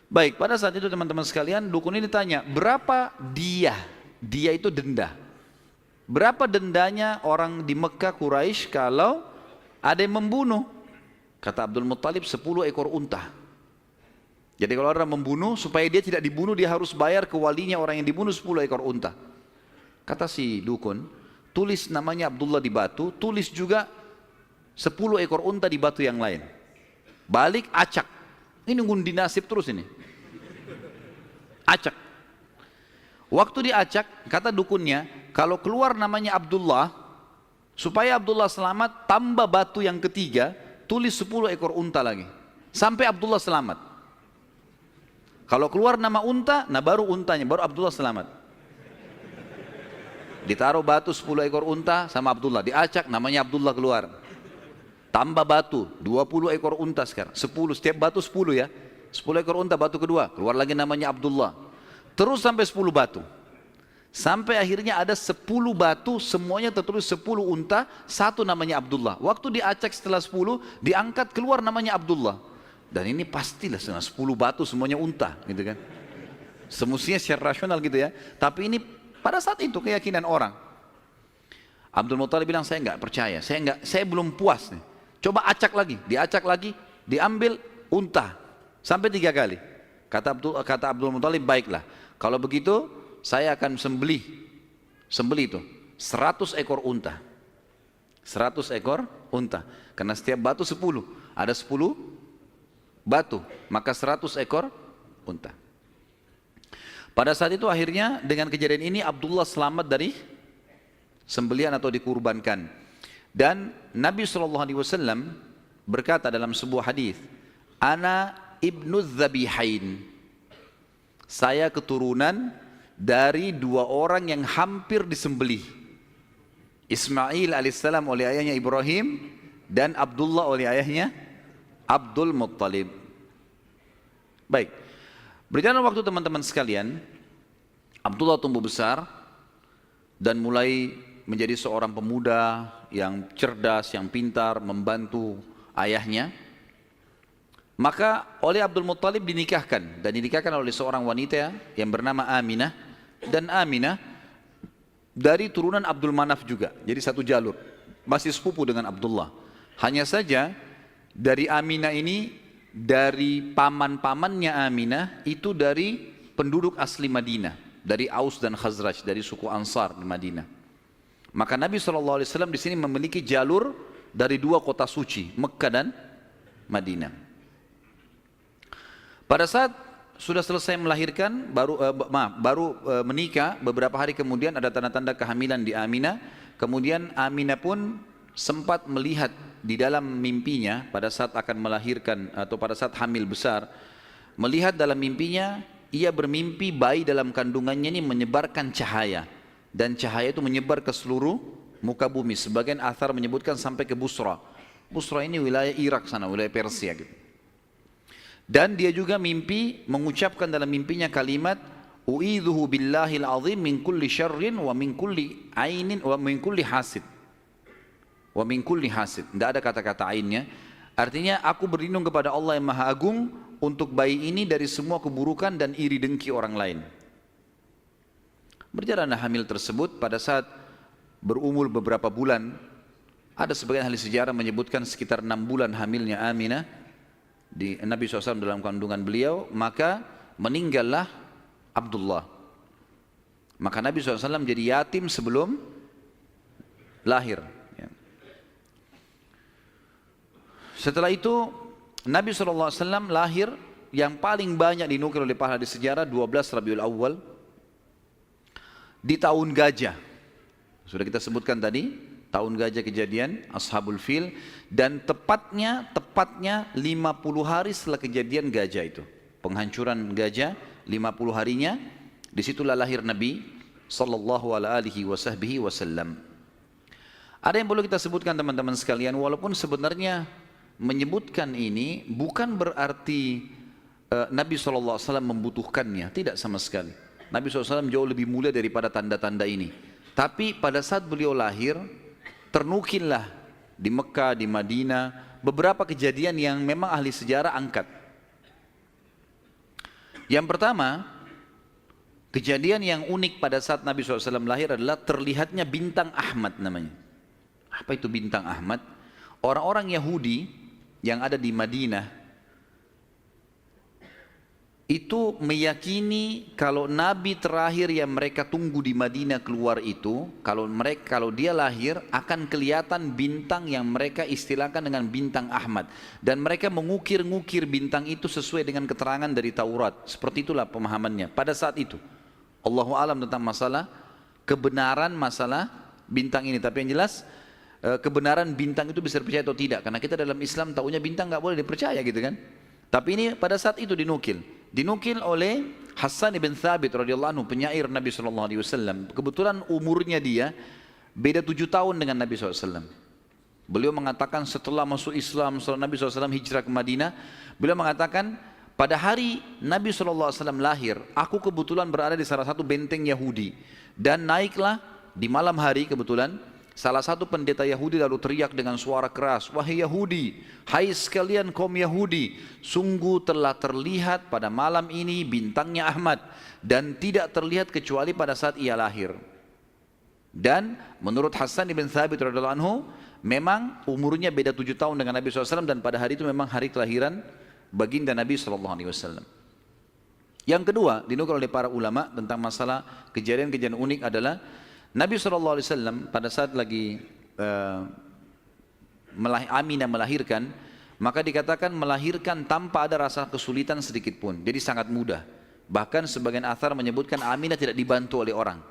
Baik, pada saat itu teman-teman sekalian, dukun ini tanya, berapa dia? Dia itu denda. Berapa dendanya orang di Mekah Quraisy kalau ada yang membunuh? Kata Abdul Muttalib, 10 ekor unta. Jadi kalau orang membunuh, supaya dia tidak dibunuh, dia harus bayar ke walinya orang yang dibunuh 10 ekor unta. Kata si dukun, tulis namanya Abdullah di batu, tulis juga 10 ekor unta di batu yang lain. Balik, acak. Ini ngundi nasib terus ini. Acak. Waktu diacak, kata dukunnya, kalau keluar namanya Abdullah, supaya Abdullah selamat, tambah batu yang ketiga, tulis 10 ekor unta lagi. Sampai Abdullah selamat. Kalau keluar nama unta, nah baru untanya, baru Abdullah selamat. Ditaruh batu 10 ekor unta sama Abdullah, diacak namanya Abdullah keluar. Tambah batu 20 ekor unta sekarang, 10, setiap batu 10 ya. 10 ekor unta batu kedua, keluar lagi namanya Abdullah. Terus sampai 10 batu. Sampai akhirnya ada 10 batu, semuanya tertulis 10 unta, 1 namanya Abdullah. Waktu diacak setelah 10, diangkat keluar namanya Abdullah. Dan ini pastilah 10 batu semuanya unta, gitu kan. Semestinya secara rasional gitu ya. Tapi ini pada saat itu keyakinan orang. Abdul Muttalib bilang, saya enggak percaya, saya belum puas nih. Coba acak lagi, diacak lagi, diambil unta sampai 3 kali. Kata Abdul Muttalib, baiklah. Kalau begitu saya akan sembelih itu 100 ekor unta. 100 ekor unta. Karena setiap batu 10, ada 10 batu, maka 100 ekor unta. Pada saat itu akhirnya dengan kejadian ini Abdullah selamat dari sembelihan atau dikurbankan. Dan Nabi SAW berkata dalam sebuah hadis, Ana ibnu Zabihain. Saya keturunan dari 2 orang yang hampir disembelih. Ismail alaihissalam oleh ayahnya Ibrahim dan Abdullah oleh ayahnya Abdul Muttalib. Baik. Berjalan waktu teman-teman sekalian, Abdullah tumbuh besar dan mulai menjadi seorang pemuda yang cerdas, yang pintar, membantu ayahnya. Maka oleh Abdul Muttalib dinikahkan, dan dinikahkan oleh seorang wanita yang bernama Aminah. Dan Aminah dari turunan Abdul Manaf juga, jadi satu jalur, masih sepupu dengan Abdullah. Hanya saja dari Aminah ini, dari paman-pamannya Aminah itu dari penduduk asli Madinah, dari Aus dan Khazraj, dari suku Ansar di Madinah. Maka Nabi SAW di sini memiliki jalur dari 2 kota suci, Mekkah dan Madinah. Pada saat sudah selesai melahirkan, baru menikah, beberapa hari kemudian ada tanda-tanda kehamilan di Aminah. Kemudian Aminah pun sempat melihat di dalam mimpinya pada saat akan melahirkan atau pada saat hamil besar, melihat dalam mimpinya ia bermimpi bayi dalam kandungannya ini menyebarkan cahaya, dan cahaya itu menyebar ke seluruh muka bumi. Sebagian athar menyebutkan sampai ke Busra. Busra ini wilayah Irak sana, wilayah Persia gitu. Dan dia juga mimpi mengucapkan dalam mimpinya kalimat u'idzuhu billahil azim min kulli syarrin wa min kulli ainin wa min kulli hasid. Wa min kulli hasid. Tidak ada kata-kata ainnya. Artinya aku berlindung kepada Allah yang Maha Agung untuk bayi ini dari semua keburukan dan iri dengki orang lain. Berjalanlah hamil tersebut. Pada saat berumur beberapa bulan, ada sebagian ahli sejarah menyebutkan sekitar 6 bulan hamilnya Aminah di Nabi SAW dalam kandungan beliau, maka meninggallah Abdullah. Maka Nabi SAW jadi yatim sebelum lahir. Setelah itu Nabi SAW lahir, yang paling banyak dinukil oleh para ahli sejarah 12 Rabiul Awal di tahun gajah. Sudah kita sebutkan tadi, tahun gajah kejadian Ashabul Fil, dan tepatnya 50 hari setelah kejadian gajah itu, penghancuran gajah, 50 harinya, disitulah lahir Nabi sallallahu alaihi wasallam. Ada yang perlu kita sebutkan teman-teman sekalian, walaupun sebenarnya menyebutkan ini bukan berarti Nabi SAW membutuhkannya, tidak sama sekali. Nabi SAW jauh lebih mulia daripada tanda-tanda ini. Tapi pada saat beliau lahir, ternukillah di Mekah, di Madinah, beberapa kejadian yang memang ahli sejarah angkat. Yang pertama, kejadian yang unik pada saat Nabi SAW lahir adalah terlihatnya bintang Ahmad namanya. Apa itu bintang Ahmad? Orang-orang Yahudi yang ada di Madinah itu meyakini kalau Nabi terakhir yang mereka tunggu di Madinah keluar itu, kalau dia lahir akan kelihatan bintang yang mereka istilahkan dengan bintang Ahmad, dan mereka mengukir-ngukir bintang itu sesuai dengan keterangan dari Taurat. Seperti itulah pemahamannya pada saat itu. Allahu a'lam tentang masalah kebenaran masalah bintang ini, tapi yang jelas kebenaran bintang itu bisa dipercaya atau tidak, karena kita dalam Islam taunya bintang nggak boleh dipercaya gitu kan. Tapi ini pada saat itu dinukil oleh Hassan ibn Thabit radhiyallahu anhu, penyair Nabi SAW. Kebetulan umurnya dia beda 7 tahun dengan Nabi SAW. Beliau mengatakan setelah masuk Islam, setelah Nabi SAW hijrah ke Madinah, beliau mengatakan pada hari Nabi SAW lahir, aku kebetulan berada di salah satu benteng Yahudi, dan naiklah di malam hari kebetulan salah satu pendeta Yahudi lalu teriak dengan suara keras, wahai Yahudi, hai sekalian kaum Yahudi, sungguh telah terlihat pada malam ini bintangnya Ahmad, dan tidak terlihat kecuali pada saat ia lahir. Dan menurut Hassan ibn Thabit radhiyallahu anhu, memang umurnya beda 7 tahun dengan Nabi SAW, dan pada hari itu memang hari kelahiran baginda Nabi SAW. Yang kedua dinukil oleh para ulama tentang masalah kejadian-kejadian unik adalah Nabi SAW pada saat lagi Aminah melahirkan, maka dikatakan melahirkan tanpa ada rasa kesulitan sedikit pun, jadi sangat mudah. Bahkan sebagian athar menyebutkan Aminah tidak dibantu oleh orang.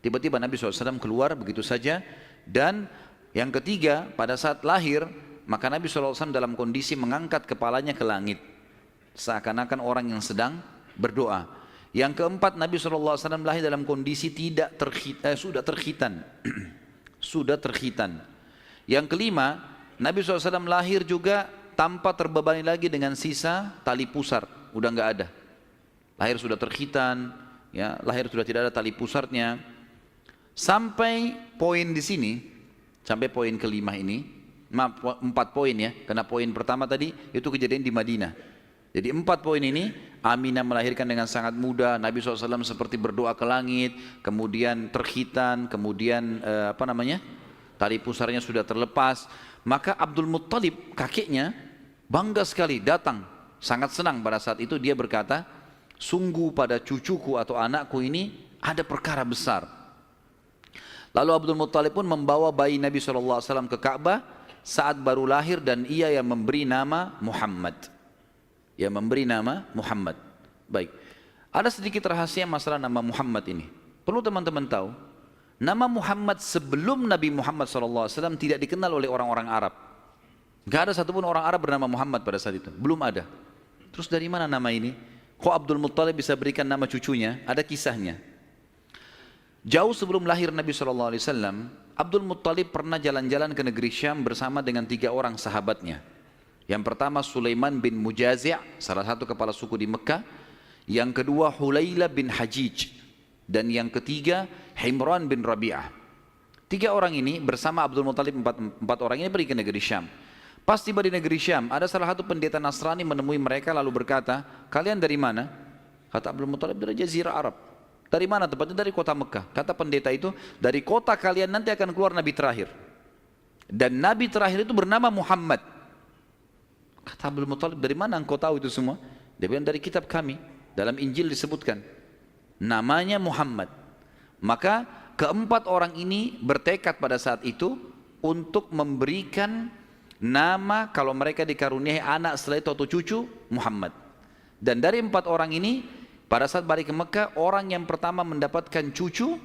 Tiba-tiba Nabi SAW keluar begitu saja. Dan yang ketiga, pada saat lahir, maka Nabi SAW dalam kondisi mengangkat kepalanya ke langit, seakan-akan orang yang sedang berdoa. Yang keempat, Nabi SAW lahir dalam kondisi sudah terkhitan. Sudah terkhitan. Yang kelima, Nabi SAW lahir juga tanpa terbebani lagi dengan sisa tali pusar, udah nggak ada. Lahir sudah terkhitan, ya, lahir sudah tidak ada tali pusarnya. Sampai poin di sini, sampai poin kelima ini, 4 poin ya, karena poin pertama tadi itu kejadian di Madinah. Jadi 4 poin ini, Aminah melahirkan dengan sangat mudah, Nabi SAW seperti berdoa ke langit, kemudian terkhitan, kemudian tali pusarnya sudah terlepas. Maka Abdul Muttalib, kakeknya, bangga sekali datang, sangat senang pada saat itu. Dia berkata, sungguh pada cucuku atau anakku ini ada perkara besar. Lalu Abdul Muttalib pun membawa bayi Nabi SAW ke Ka'bah saat baru lahir, dan ia yang memberi nama Muhammad. yang memberi nama Muhammad. Baik, ada sedikit rahasia masalah nama Muhammad ini. Perlu teman-teman tahu, nama Muhammad sebelum Nabi Muhammad SAW tidak dikenal oleh orang-orang Arab. Gak ada satupun orang Arab bernama Muhammad pada saat itu, belum ada. Terus dari mana nama ini? Kok Abdul Muttalib bisa berikan nama cucunya? Ada kisahnya. Jauh sebelum lahir Nabi SAW, Abdul Muttalib pernah jalan-jalan ke negeri Syam bersama dengan 3 orang sahabatnya. Yang pertama Sulaiman bin Mujazi', salah satu kepala suku di Mekah. Yang kedua Hulaila bin Hajij. Dan yang ketiga Himran bin Rabi'ah. 3 orang ini bersama Abdul Muttalib, 4 orang ini pergi ke negeri Syam. Pas tiba di negeri Syam, ada salah satu pendeta Nasrani menemui mereka lalu berkata, kalian dari mana? Kata Abdul Muttalib, dari Jazirah Arab. Dari mana tempatnya? Dari kota Mekah. Kata pendeta itu, dari kota kalian nanti akan keluar Nabi terakhir. Dan Nabi terakhir itu bernama Muhammad. Kata Abdul Muttalib, dari mana engkau tahu itu semua? Dia bilang, dari kitab kami, dalam Injil disebutkan namanya Muhammad. Maka keempat orang ini bertekad pada saat itu untuk memberikan nama kalau mereka dikaruniai anak setelah itu atau cucu, Muhammad. Dan dari 4 orang ini pada saat balik ke Mekah, orang yang pertama mendapatkan cucu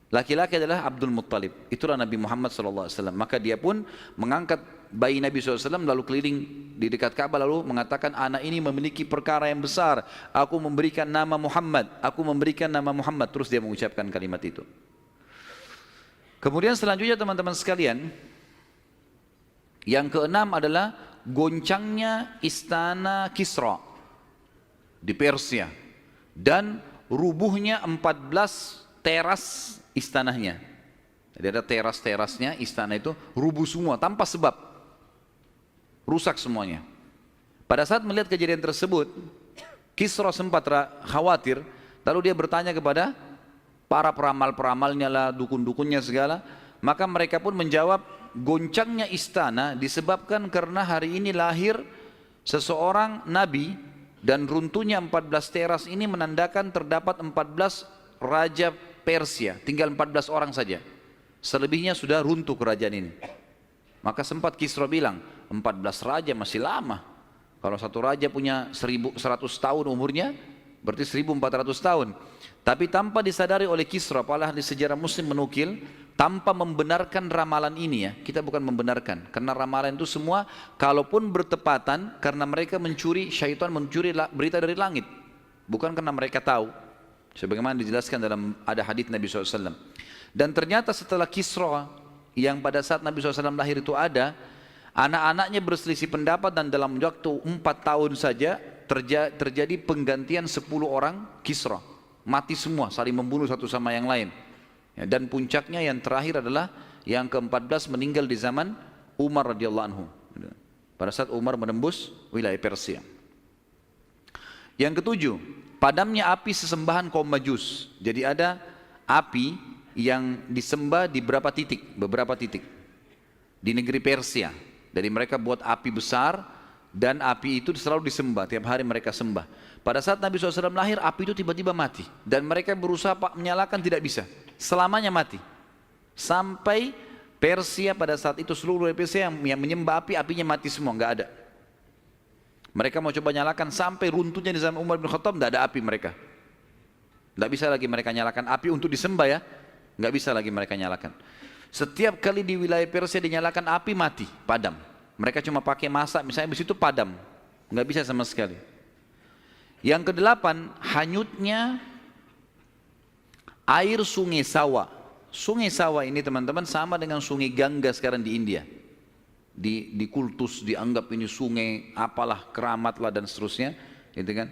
laki-laki adalah Abdul Muttalib. Itulah Nabi Muhammad SAW. Maka dia pun mengangkat bayi Nabi SAW lalu keliling di dekat Ka'bah lalu mengatakan, anak ini memiliki perkara yang besar, aku memberikan nama Muhammad, aku memberikan nama Muhammad. Terus dia mengucapkan kalimat itu. Kemudian selanjutnya teman-teman sekalian, yang keenam adalah goncangnya istana Kisra di Persia dan rubuhnya 14 teras istananya. Jadi ada teras-terasnya istana itu rubuh semua tanpa sebab, rusak semuanya. Pada saat melihat kejadian tersebut, Kisra sempat khawatir, lalu dia bertanya kepada para peramal-peramalnya lah, dukun-dukunnya segala. Maka mereka pun menjawab, goncangnya istana disebabkan karena hari ini lahir seseorang nabi dan runtuhnya 14 teras ini menandakan terdapat 14 raja Persia, tinggal 14 orang saja. Selebihnya sudah runtuh kerajaan ini. Maka sempat Kisra bilang, 14 raja masih lama. Kalau satu raja punya 1100 tahun umurnya, berarti 1400 tahun. Tapi tanpa disadari oleh Kisra, para ahli sejarah muslim menukil, tanpa membenarkan ramalan ini ya, kita bukan membenarkan. Karena ramalan itu semua, kalaupun bertepatan, karena mereka mencuri, syaitan mencuri berita dari langit. Bukan karena mereka tahu. Sebagaimana dijelaskan dalam ada hadits Nabi SAW. Dan ternyata setelah Kisra, yang pada saat Nabi SAW lahir itu ada, anak-anaknya berselisih pendapat dan dalam waktu 4 tahun saja terjadi penggantian 10 orang Kisra. Mati semua, saling membunuh satu sama yang lain. Ya, dan puncaknya yang terakhir adalah yang ke-14 meninggal di zaman Umar radhiyallahu anhu. Pada saat Umar menembus wilayah Persia. Yang ketujuh, padamnya api sesembahan kaum Majus. Jadi ada api yang disembah di beberapa titik di negeri Persia. Jadi mereka buat api besar dan api itu selalu disembah, tiap hari mereka sembah. Pada saat Nabi SAW lahir, api itu tiba-tiba mati dan mereka berusaha menyalakan, tidak bisa, selamanya mati. Sampai Persia pada saat itu seluruh Persia yang menyembah api, apinya mati semua, nggak ada. Mereka mau coba nyalakan sampai runtuhnya di zaman Umar bin Khattab, nggak ada api mereka. Nggak bisa lagi mereka nyalakan api untuk disembah ya, nggak bisa lagi mereka nyalakan. Setiap kali di wilayah Persia dinyalakan api mati, padam. Mereka cuma pakai masak, misalnya di situ padam, nggak bisa sama sekali. Yang kedelapan, hanyutnya air sungai Sawa. Sungai Sawa ini teman-teman sama dengan sungai Gangga sekarang di India. Di kultus dianggap ini sungai apalah, keramat lah dan seterusnya, gitu kan.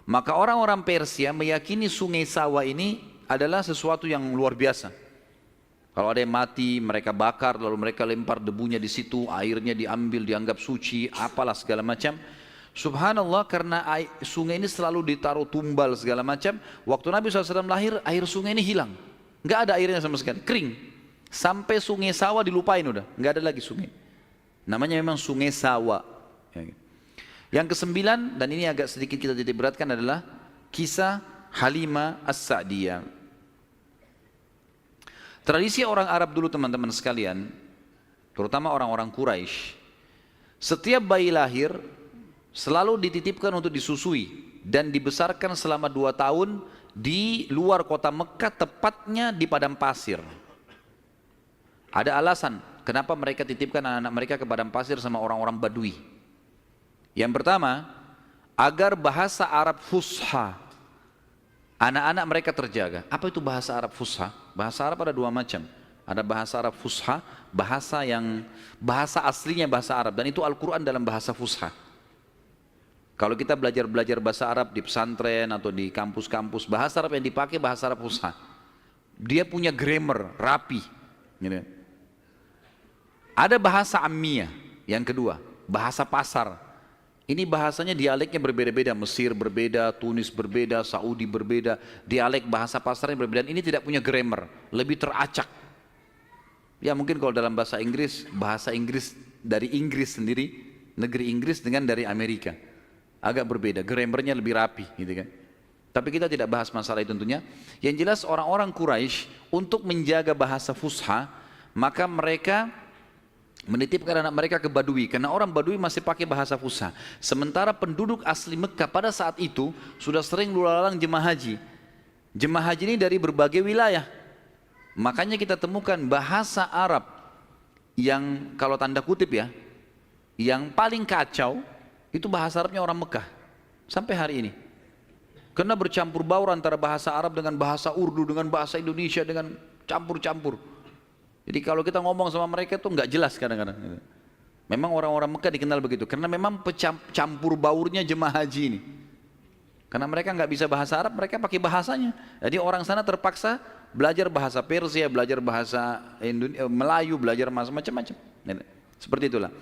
Maka orang-orang Persia meyakini sungai Sawa ini adalah sesuatu yang luar biasa. Kalau ada yang mati, mereka bakar, lalu mereka lempar debunya di situ, airnya diambil, dianggap suci, apalah segala macam. Subhanallah, karena sungai ini selalu ditaruh tumbal segala macam. Waktu Nabi SAW lahir, air sungai ini hilang, nggak ada airnya sama sekali, kering. Sampai sungai Sawa dilupain udah, nggak ada lagi sungai. Namanya memang sungai Sawa. Yang kesembilan, dan ini agak sedikit kita titik beratkan, adalah kisah Halimah As-Sa'diyah. Tradisi orang Arab dulu teman-teman sekalian, terutama orang-orang Quraisy, setiap bayi lahir selalu dititipkan untuk disusui dan dibesarkan selama 2 tahun di luar kota Mekah, tepatnya di padang pasir. Ada alasan kenapa mereka titipkan anak-anak mereka ke padang pasir sama orang-orang Badui. Yang pertama, agar bahasa Arab fusha anak-anak mereka terjaga. Apa itu bahasa Arab fusha? Bahasa Arab ada 2 macam. Ada bahasa Arab fusha, bahasa aslinya bahasa Arab, dan itu Al-Quran dalam bahasa fusha. Kalau kita belajar bahasa Arab di pesantren atau di kampus-kampus, bahasa Arab yang dipakai bahasa Arab fusha. Dia punya grammar, rapi. Gitu. Ada bahasa ammiyah, yang kedua, bahasa pasar. Ini bahasanya dialeknya berbeda-beda, Mesir berbeda, Tunis berbeda, Saudi berbeda, dialek bahasa pasarnya berbeda. Ini tidak punya grammar, lebih teracak. Ya mungkin kalau dalam bahasa Inggris dari Inggris sendiri, negeri Inggris dengan dari Amerika. Agak berbeda, grammarnya lebih rapi gitu kan. Tapi kita tidak bahas masalah itu tentunya. Yang jelas orang-orang Quraisy untuk menjaga bahasa fusha, maka mereka menitipkan anak mereka ke Badui, karena orang Badui masih pakai bahasa fusha. Sementara penduduk asli Mekah pada saat itu sudah sering lalu-lalang jemaah haji. Jemaah haji ini dari berbagai wilayah. Makanya kita temukan bahasa Arab yang kalau tanda kutip ya, yang paling kacau itu bahasa Arabnya orang Mekah sampai hari ini. Karena bercampur baur antara bahasa Arab dengan bahasa Urdu, dengan bahasa Indonesia, dengan campur-campur. Jadi kalau kita ngomong sama mereka itu nggak jelas kadang-kadang. Memang orang-orang Mekah dikenal begitu, karena memang campur baurnya jemaah haji ini. Karena mereka nggak bisa bahasa Arab, mereka pakai bahasanya. Jadi orang sana terpaksa belajar bahasa Persia, belajar bahasa Melayu, belajar macam-macam. Seperti itulah.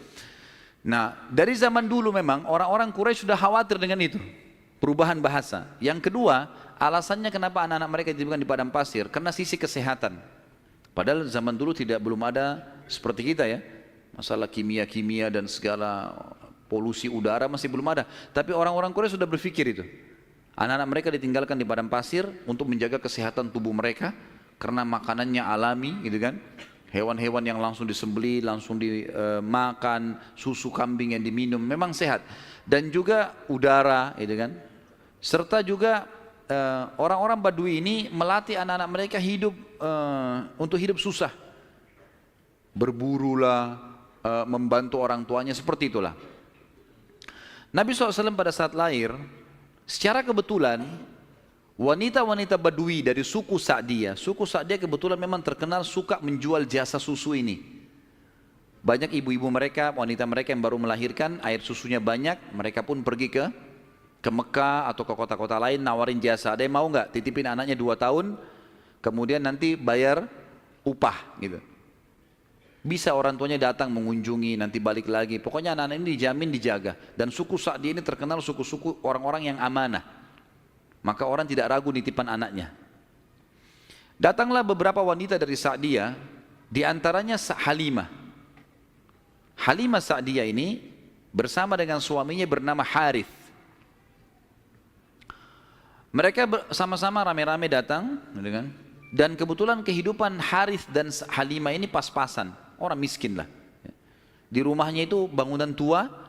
Nah, dari zaman dulu memang orang-orang Quraisy sudah khawatir dengan itu, perubahan bahasa. Yang kedua, alasannya kenapa anak-anak mereka dititipkan di padang pasir, karena sisi kesehatan. Padahal zaman dulu belum ada seperti kita ya, masalah kimia-kimia dan segala polusi udara masih belum ada. Tapi orang-orang Quraisy sudah berpikir itu. Anak-anak mereka ditinggalkan di padang pasir untuk menjaga kesehatan tubuh mereka, karena makanannya alami gitu kan. Hewan-hewan yang langsung disembelih, langsung dimakan, susu kambing yang diminum, memang sehat. Dan juga udara, gitu kan. Serta juga orang-orang Badui ini melatih anak-anak mereka hidup untuk hidup susah. Berburulah, membantu orang tuanya, seperti itulah. Nabi SAW pada saat lahir, secara kebetulan wanita-wanita Badui dari suku Sa'diyah kebetulan memang terkenal suka menjual jasa susu ini. Banyak ibu-ibu mereka, wanita mereka yang baru melahirkan, air susunya banyak, mereka pun pergi ke Mekah atau ke kota-kota lain nawarin jasa. Ada yang mau nggak titipin anaknya 2 tahun, kemudian nanti bayar upah gitu. Bisa orang tuanya datang mengunjungi, nanti balik lagi. Pokoknya anak-anak ini dijamin dijaga. Dan suku Sa'diyah ini terkenal suku-suku orang-orang yang amanah. Maka orang tidak ragu nitipan anaknya. Datanglah beberapa wanita dari Sa'diyah, di antaranya Halimah. Halimah Sa'diyah ini bersama dengan suaminya bernama Harith. Mereka sama-sama rame-rame datang, dan kebetulan kehidupan Harith dan Halimah ini pas-pasan, orang miskin lah. Di rumahnya itu bangunan tua,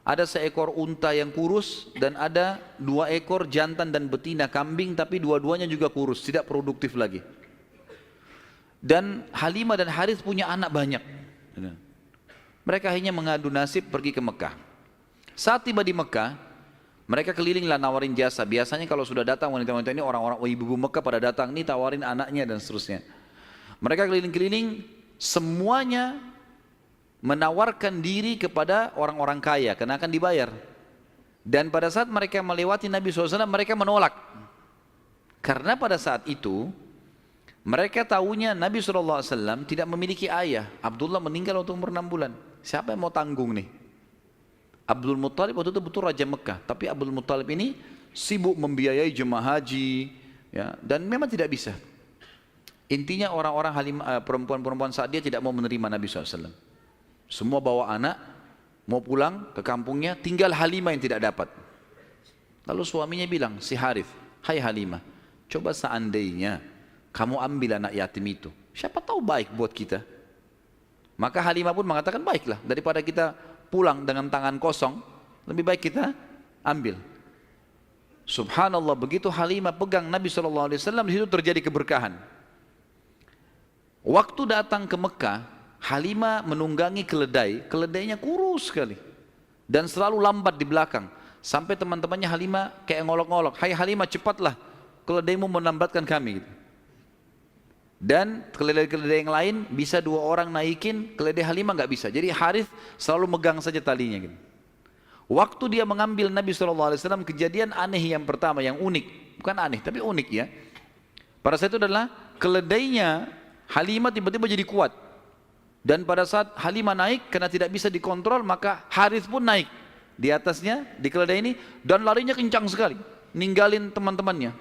ada seekor unta yang kurus dan ada 2 ekor jantan dan betina kambing, tapi dua-duanya juga kurus, tidak produktif lagi. Dan Halimah dan Harith punya anak banyak. Mereka akhirnya mengadu nasib pergi ke Mekah. Saat tiba di Mekah, mereka kelilinglah nawarin jasa. Biasanya kalau sudah datang wanita-wanita ini, orang-orang ibu-ibu Mekah pada datang nih tawarin anaknya dan seterusnya. Mereka keliling-keliling, semuanya menawarkan diri kepada orang-orang kaya karena akan dibayar. Dan pada saat mereka melewati Nabi SAW, mereka menolak. Karena pada saat itu mereka tahunya Nabi SAW tidak memiliki ayah. Abdullah meninggal waktu umur 6 bulan. Siapa yang mau tanggung nih? Abdul Muttalib waktu itu betul Raja Mekah, tapi Abdul Muttalib ini sibuk membiayai jemaah haji ya, dan memang tidak bisa. Intinya orang-orang perempuan-perempuan saat dia tidak mau menerima Nabi SAW. Semua bawa anak, mau pulang ke kampungnya, tinggal Halimah yang tidak dapat. Lalu suaminya bilang, si Harith, hai Halimah, coba seandainya kamu ambil anak yatim itu, siapa tahu baik buat kita. Maka Halimah pun mengatakan, baiklah, daripada kita pulang dengan tangan kosong, lebih baik kita ambil. Subhanallah, begitu Halimah pegang Nabi SAW, di situ terjadi keberkahan. Waktu datang ke Mekah, Halimah menunggangi keledai, keledainya kurus sekali dan selalu lambat di belakang. Sampai teman-temannya Halimah kayak ngolok-ngolok, "Hai Halimah, cepatlah, keledaimu melambatkan kami." Gitu. Dan keledai-keledai yang lain bisa 2 orang naikin, keledai Halimah nggak bisa. Jadi Harith selalu megang saja talinya gitu. Waktu dia mengambil Nabi SAW, kejadian aneh yang pertama, yang unik. Bukan aneh, tapi unik ya. Pada saat itu adalah keledainya Halimah tiba-tiba jadi kuat. Dan pada saat Halimah naik, karena tidak bisa dikontrol, maka Harith pun naik di atasnya, di keledai ini, dan larinya kencang sekali, ninggalin teman-temannya.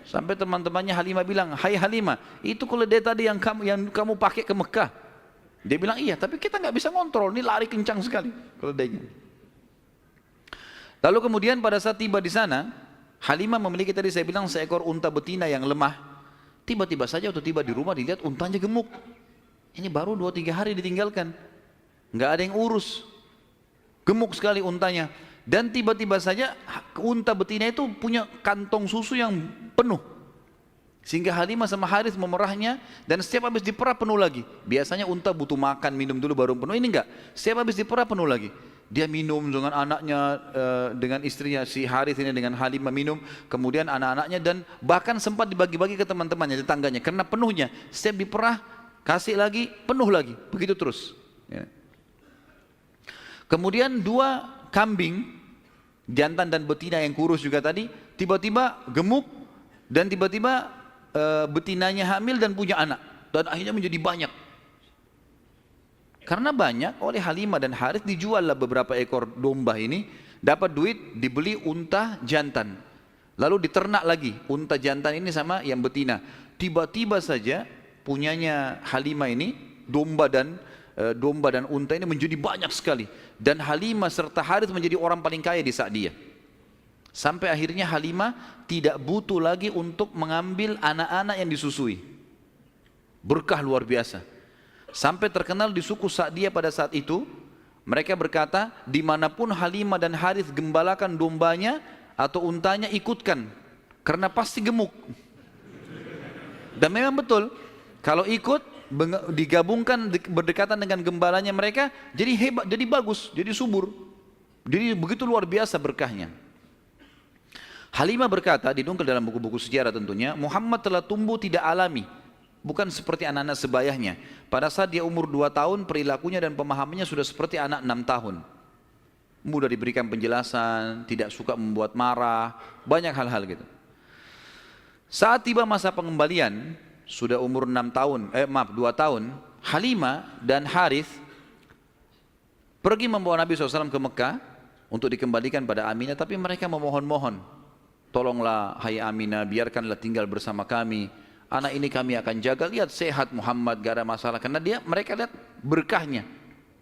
Sampai teman-temannya Halimah bilang, "Hai Halimah, itu keledai tadi yang kamu pakai ke Mekah." Dia bilang, "Iya, tapi kita nggak bisa ngontrol, ini lari kencang sekali keledainya." Lalu kemudian pada saat tiba di sana, Halimah memiliki tadi saya bilang seekor unta betina yang lemah. Tiba-tiba saja waktu tiba di rumah dilihat untanya gemuk. Ini baru 2-3 hari ditinggalkan, nggak ada yang urus, gemuk sekali untanya. Dan tiba-tiba saja unta betina itu punya kantong susu yang penuh. Sehingga Halimah sama Harith memerahnya, dan setiap habis diperah penuh lagi. Biasanya unta butuh makan, minum dulu baru penuh, ini enggak. Setiap habis diperah penuh lagi. Dia minum dengan anaknya, dengan istrinya, si Harith ini dengan Halimah minum, kemudian anak-anaknya, dan bahkan sempat dibagi-bagi ke teman-temannya, tetangganya. Karena penuhnya, setiap diperah, kasih lagi, penuh lagi. Begitu terus. Ya. Kemudian 2 kambing, jantan dan betina yang kurus juga tadi, tiba-tiba gemuk, dan tiba-tiba betinanya hamil dan punya anak, dan akhirnya menjadi banyak. Karena banyak, oleh Halimah dan Harith dijuallah beberapa ekor domba ini, dapat duit, dibeli unta jantan, lalu diternak lagi unta jantan ini sama yang betina. Tiba-tiba saja punyanya Halimah ini domba dan unta ini menjadi banyak sekali, dan Halimah serta Harith menjadi orang paling kaya di saat dia. Sampai akhirnya Halimah tidak butuh lagi untuk mengambil anak-anak yang disusui. Berkah luar biasa. Sampai terkenal di suku Sa'diyah pada saat itu, mereka berkata, dimanapun Halimah dan Harith gembalakan dombanya atau untanya, ikutkan, karena pasti gemuk. Dan memang betul, kalau ikut digabungkan berdekatan dengan gembalanya mereka, jadi hebat, jadi bagus, jadi subur. Jadi begitu luar biasa berkahnya. Halimah berkata, dinukil dalam buku-buku sejarah tentunya, Muhammad telah tumbuh tidak alami, bukan seperti anak-anak sebayahnya. Pada saat dia umur 2 tahun, perilakunya dan pemahamannya sudah seperti anak 6 tahun. Mudah diberikan penjelasan, tidak suka membuat marah, banyak hal-hal gitu. Saat tiba masa pengembalian, sudah umur 2 tahun, Halimah dan Harith pergi membawa Nabi SAW ke Mekah untuk dikembalikan pada Aminah, tapi mereka memohon-mohon, "Tolonglah hai Aminah, biarkanlah tinggal bersama kami. Anak ini kami akan jaga, lihat sehat Muhammad, gak ada masalah." Karena mereka lihat berkahnya.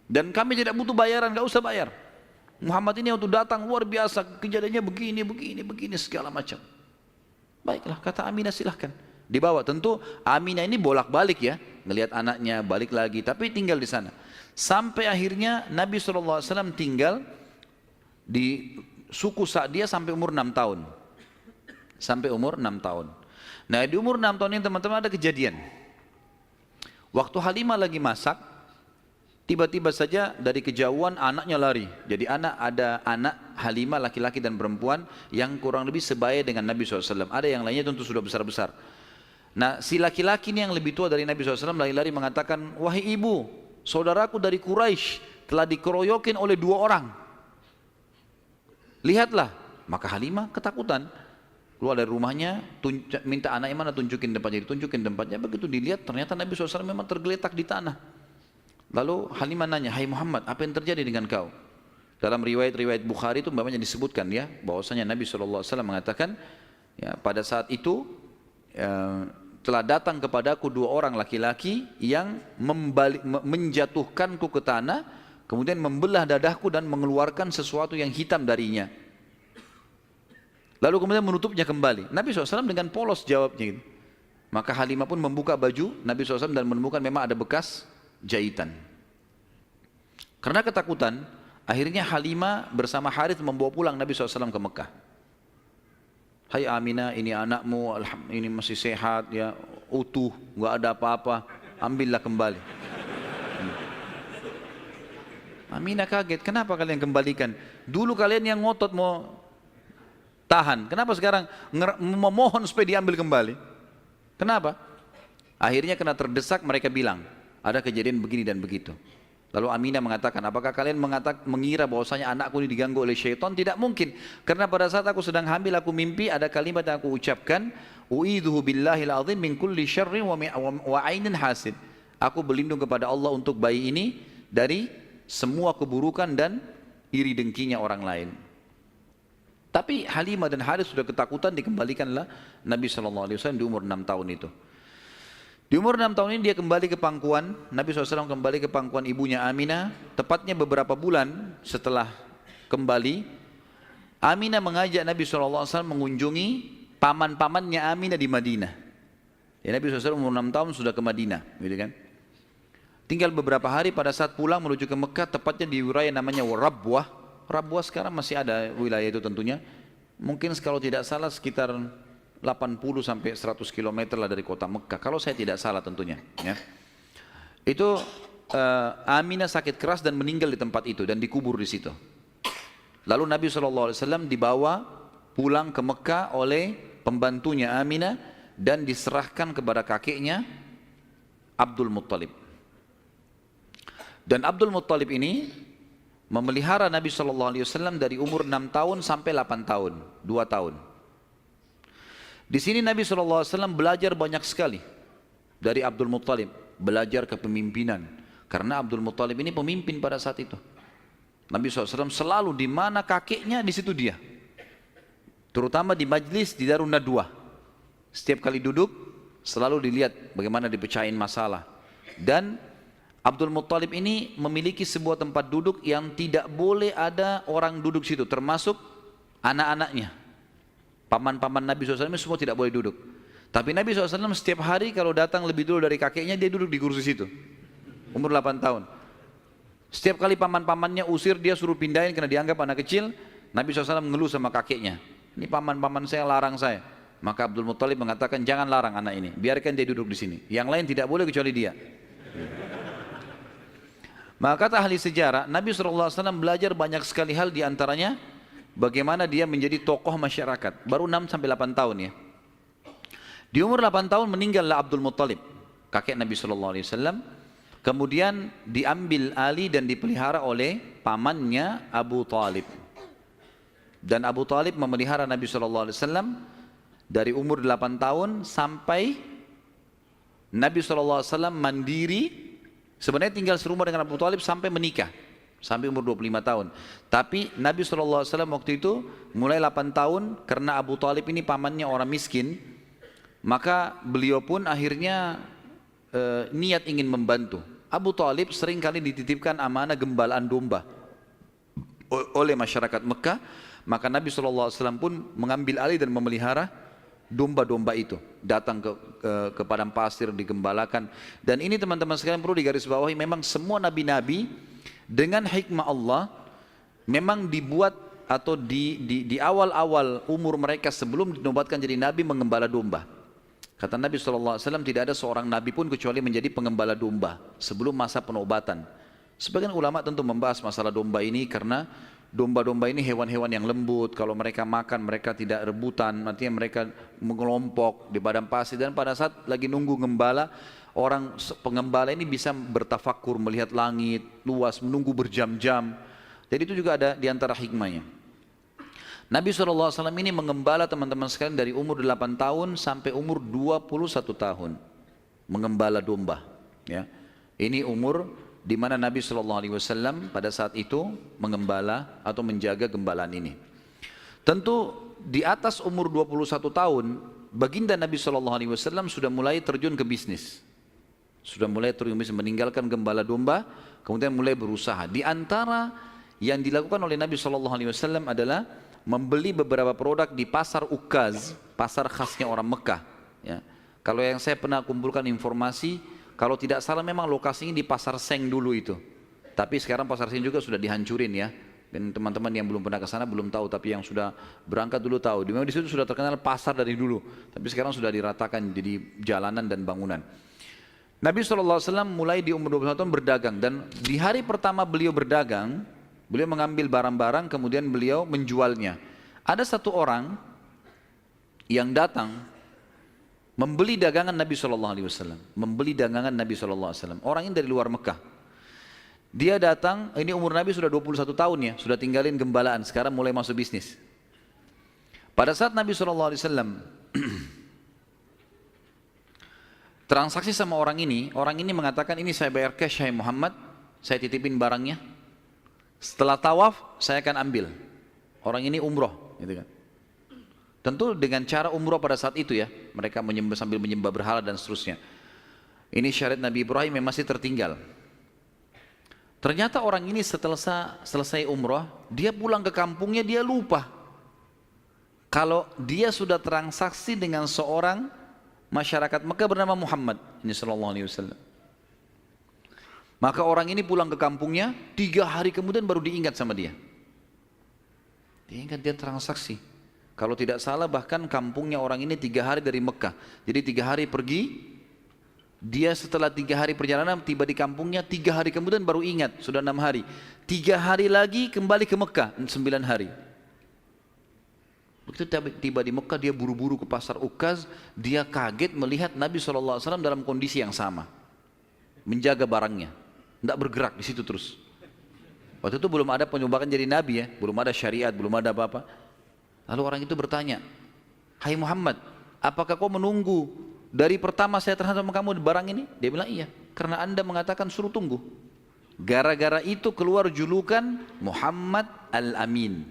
Dan kami tidak butuh bayaran, gak usah bayar. Muhammad ini waktu datang luar biasa, kejadiannya begini, segala macam. Baiklah, kata Aminah, silahkan. Dibawa, tentu Aminah ini bolak-balik ya, ngelihat anaknya, balik lagi, tapi tinggal di sana. Sampai akhirnya Nabi SAW tinggal di suku Sa'diyah sampai umur 6 tahun. Sampai umur 6 tahun. Nah, di umur 6 tahun ini teman-teman ada kejadian. Waktu Halimah lagi masak, tiba-tiba saja dari kejauhan anaknya lari. Jadi ada anak Halimah laki-laki dan perempuan yang kurang lebih sebaya dengan Nabi SAW. Ada yang lainnya tentu sudah besar-besar. Nah, si laki-laki ini yang lebih tua dari Nabi SAW lari-lari mengatakan, "Wahai ibu, saudaraku dari Quraisy telah dikeroyokin oleh 2 orang. Lihatlah." Maka Halimah ketakutan, keluar dari rumahnya, minta anaknya, "Mana, tunjukin tempatnya." Ditunjukin tempatnya, begitu dilihat ternyata Nabi SAW memang tergeletak di tanah. Lalu Halimah nanya, "Hai Muhammad, apa yang terjadi dengan kau?" Dalam riwayat-riwayat Bukhari itu banyak disebutkan ya, bahwasanya Nabi SAW mengatakan, ya, pada saat itu telah datang kepadaku 2 orang laki-laki yang menjatuhkanku ke tanah, kemudian membelah dadahku dan mengeluarkan sesuatu yang hitam darinya. Lalu kemudian menutupnya kembali. Nabi SAW dengan polos jawabnya gitu. Maka Halimah pun membuka baju Nabi SAW dan menemukan memang ada bekas jahitan. Karena ketakutan, Akhirnya Halimah bersama Harith membawa pulang Nabi SAW ke Mekah. Hai Aminah, ini anakmu, ini masih sehat, ya, utuh, nggak ada apa-apa, ambillah kembali. Aminah kaget, kenapa kalian kembalikan? Dulu kalian yang ngotot mau tahan, kenapa sekarang memohon supaya diambil kembali? Kenapa? Akhirnya kena terdesak, mereka bilang, ada kejadian begini dan begitu. Lalu Aminah mengatakan, apakah kalian mengira bahwasanya anakku ini diganggu oleh syaitan? Tidak mungkin. Karena pada saat aku sedang hamil, aku mimpi ada kalimat yang aku ucapkan, u'idhuhu billahil azim min kulli syarrin wa ainin hasid. Aku berlindung kepada Allah untuk bayi ini dari semua keburukan dan iri dengkinya orang lain. Tapi Halimah dan Harith sudah ketakutan, dikembalikanlah Nabi SAW di umur 6 tahun itu. Di umur 6 tahun ini dia kembali ke pangkuan, Nabi SAW kembali ke pangkuan ibunya Aminah. Tepatnya beberapa bulan setelah kembali, Aminah mengajak Nabi SAW mengunjungi paman-pamannya Aminah di Madinah. Ya, Nabi SAW umur 6 tahun sudah ke Madinah, gitu kan. Tinggal beberapa hari pada saat pulang menuju ke Mekah, tepatnya di wilayah namanya Rabwah. Rabwah sekarang masih ada wilayah itu tentunya. Mungkin kalau tidak salah sekitar 80 sampai 100 km lah dari kota Mekah, kalau saya tidak salah tentunya, ya. Itu Aminah sakit keras dan meninggal di tempat itu dan dikubur di situ. Lalu Nabi SAW dibawa pulang ke Mekah oleh pembantunya Aminah dan diserahkan kepada kakeknya Abdul Muttalib. Dan Abdul Muttalib ini memelihara Nabi SAW dari umur 6 tahun sampai 8 tahun, 2 tahun. Di sini Nabi SAW belajar banyak sekali dari Abdul Muttalib, belajar kepemimpinan. Karena Abdul Muttalib ini pemimpin pada saat itu. Nabi SAW selalu di mana kakeknya, di situ dia. Terutama di majlis di Darun Nadwah. Setiap kali duduk selalu dilihat bagaimana dipecahin masalah. Dan Abdul Muttalib ini memiliki sebuah tempat duduk yang tidak boleh ada orang duduk situ, termasuk anak-anaknya. Paman-paman Nabi SAW semua tidak boleh duduk. Tapi Nabi SAW setiap hari kalau datang lebih dulu dari kakeknya, dia duduk di kursi situ. Umur 8 tahun. Setiap kali paman-pamannya usir, dia suruh pindahin karena dianggap anak kecil. Nabi SAW mengeluh sama kakeknya. Ini paman-paman saya larang saya. Maka Abdul Muttalib mengatakan, jangan larang anak ini, biarkan dia duduk di sini. Yang lain tidak boleh kecuali dia. Maka kata ahli sejarah, Nabi SAW belajar banyak sekali hal, diantaranya bagaimana dia menjadi tokoh masyarakat. Baru 6 sampai 8 tahun ya. Di umur 8 tahun meninggallah Abdul Muttalib, kakek Nabi SAW. Kemudian diambil alih dan dipelihara oleh pamannya Abu Talib. Dan Abu Talib memelihara Nabi SAW dari umur 8 tahun sampai Nabi SAW mandiri. Sebenarnya tinggal serumah dengan Abu Talib sampai menikah, sampai umur 25 tahun. Tapi Nabi SAW waktu itu mulai 8 tahun, karena Abu Talib ini pamannya orang miskin, maka beliau pun akhirnya niat ingin membantu. Abu Talib seringkali dititipkan amanah gembalaan domba oleh masyarakat Mekah. Maka Nabi SAW pun mengambil alih dan memelihara domba-domba itu, datang ke padang pasir, digembalakan. Dan ini teman-teman sekalian perlu digarisbawahi, memang semua nabi-nabi dengan hikmah Allah memang dibuat atau di awal-awal umur mereka sebelum dinobatkan jadi nabi mengembala domba. Kata Nabi SAW, tidak ada seorang nabi pun kecuali menjadi pengembala domba sebelum masa penobatan. Sebagian ulama tentu membahas masalah domba ini karena domba-domba ini hewan-hewan yang lembut. Kalau mereka makan, mereka tidak rebutan, artinya mereka mengelompok di padang pasir. Dan pada saat lagi nunggu gembala, orang pengembala ini bisa bertafakur, melihat langit luas, menunggu berjam-jam. Jadi itu juga ada diantara hikmahnya. Nabi SAW ini mengembala teman-teman sekalian dari umur 8 tahun sampai umur 21 tahun. Mengembala domba. Ya. Ini umur di mana Nabi SAW pada saat itu mengembala atau menjaga gembalaan ini. Tentu di atas umur 21 tahun, baginda Nabi SAW sudah mulai terjun ke bisnis. Sudah mulai terjun ke bisnis, meninggalkan gembala domba, kemudian mulai berusaha. Di antara yang dilakukan oleh Nabi SAW adalah membeli beberapa produk di pasar Ukaz, pasar khasnya orang Mekah. Ya. Kalau yang saya pernah kumpulkan informasi, kalau tidak salah memang lokasinya di pasar Seng dulu itu. Tapi sekarang pasar Senen juga sudah dihancurin ya. Dan teman-teman yang belum pernah ke sana belum tahu, tapi yang sudah berangkat dulu tahu. Memang di situ sudah terkenal pasar dari dulu, tapi sekarang sudah diratakan jadi jalanan dan bangunan. Nabi SAW mulai di umur 21 tahun berdagang, dan di hari pertama beliau berdagang, beliau mengambil barang-barang kemudian beliau menjualnya. Ada satu orang yang datang membeli dagangan Nabi SAW, membeli dagangan Nabi SAW. Orang ini dari luar Mekah. Dia datang, ini umur Nabi sudah 21 tahun ya, sudah tinggalin gembalaan, sekarang mulai masuk bisnis. Pada saat Nabi SAW transaksi sama orang ini mengatakan, ini saya bayar cash hai Muhammad, saya titipin barangnya. Setelah tawaf, saya akan ambil. Orang ini umroh, gitu kan. Tentu dengan cara umroh pada saat itu ya, mereka sambil menyembah berhala dan seterusnya. Ini syariat Nabi Ibrahim yang masih tertinggal. Ternyata orang ini setelah selesai umroh, dia pulang ke kampungnya, dia lupa kalau dia sudah transaksi dengan seorang masyarakat Mekah bernama Muhammad ini sallallahu alaihi wasallam. Maka orang ini pulang ke kampungnya, 3 hari kemudian baru diingat sama dia. Diingat dia transaksi. Kalau tidak salah bahkan kampungnya orang ini 3 hari dari Mekah. Jadi 3 hari pergi, dia setelah 3 hari perjalanan tiba di kampungnya, 3 hari kemudian baru ingat, sudah 6 hari. 3 hari lagi kembali ke Mekah, 9 hari. Begitu tiba di Mekah, dia buru-buru ke pasar Ukaz, dia kaget melihat Nabi SAW dalam kondisi yang sama. Menjaga barangnya, tidak bergerak di situ terus. Waktu itu belum ada penyumbatan jadi Nabi ya, belum ada syariat, belum ada apa-apa. Lalu orang itu bertanya, hai Muhammad, apakah kau menunggu dari pertama saya terhadap kamu di barang ini? Dia bilang iya, karena anda mengatakan suruh tunggu. Gara-gara itu keluar julukan Muhammad Al-Amin,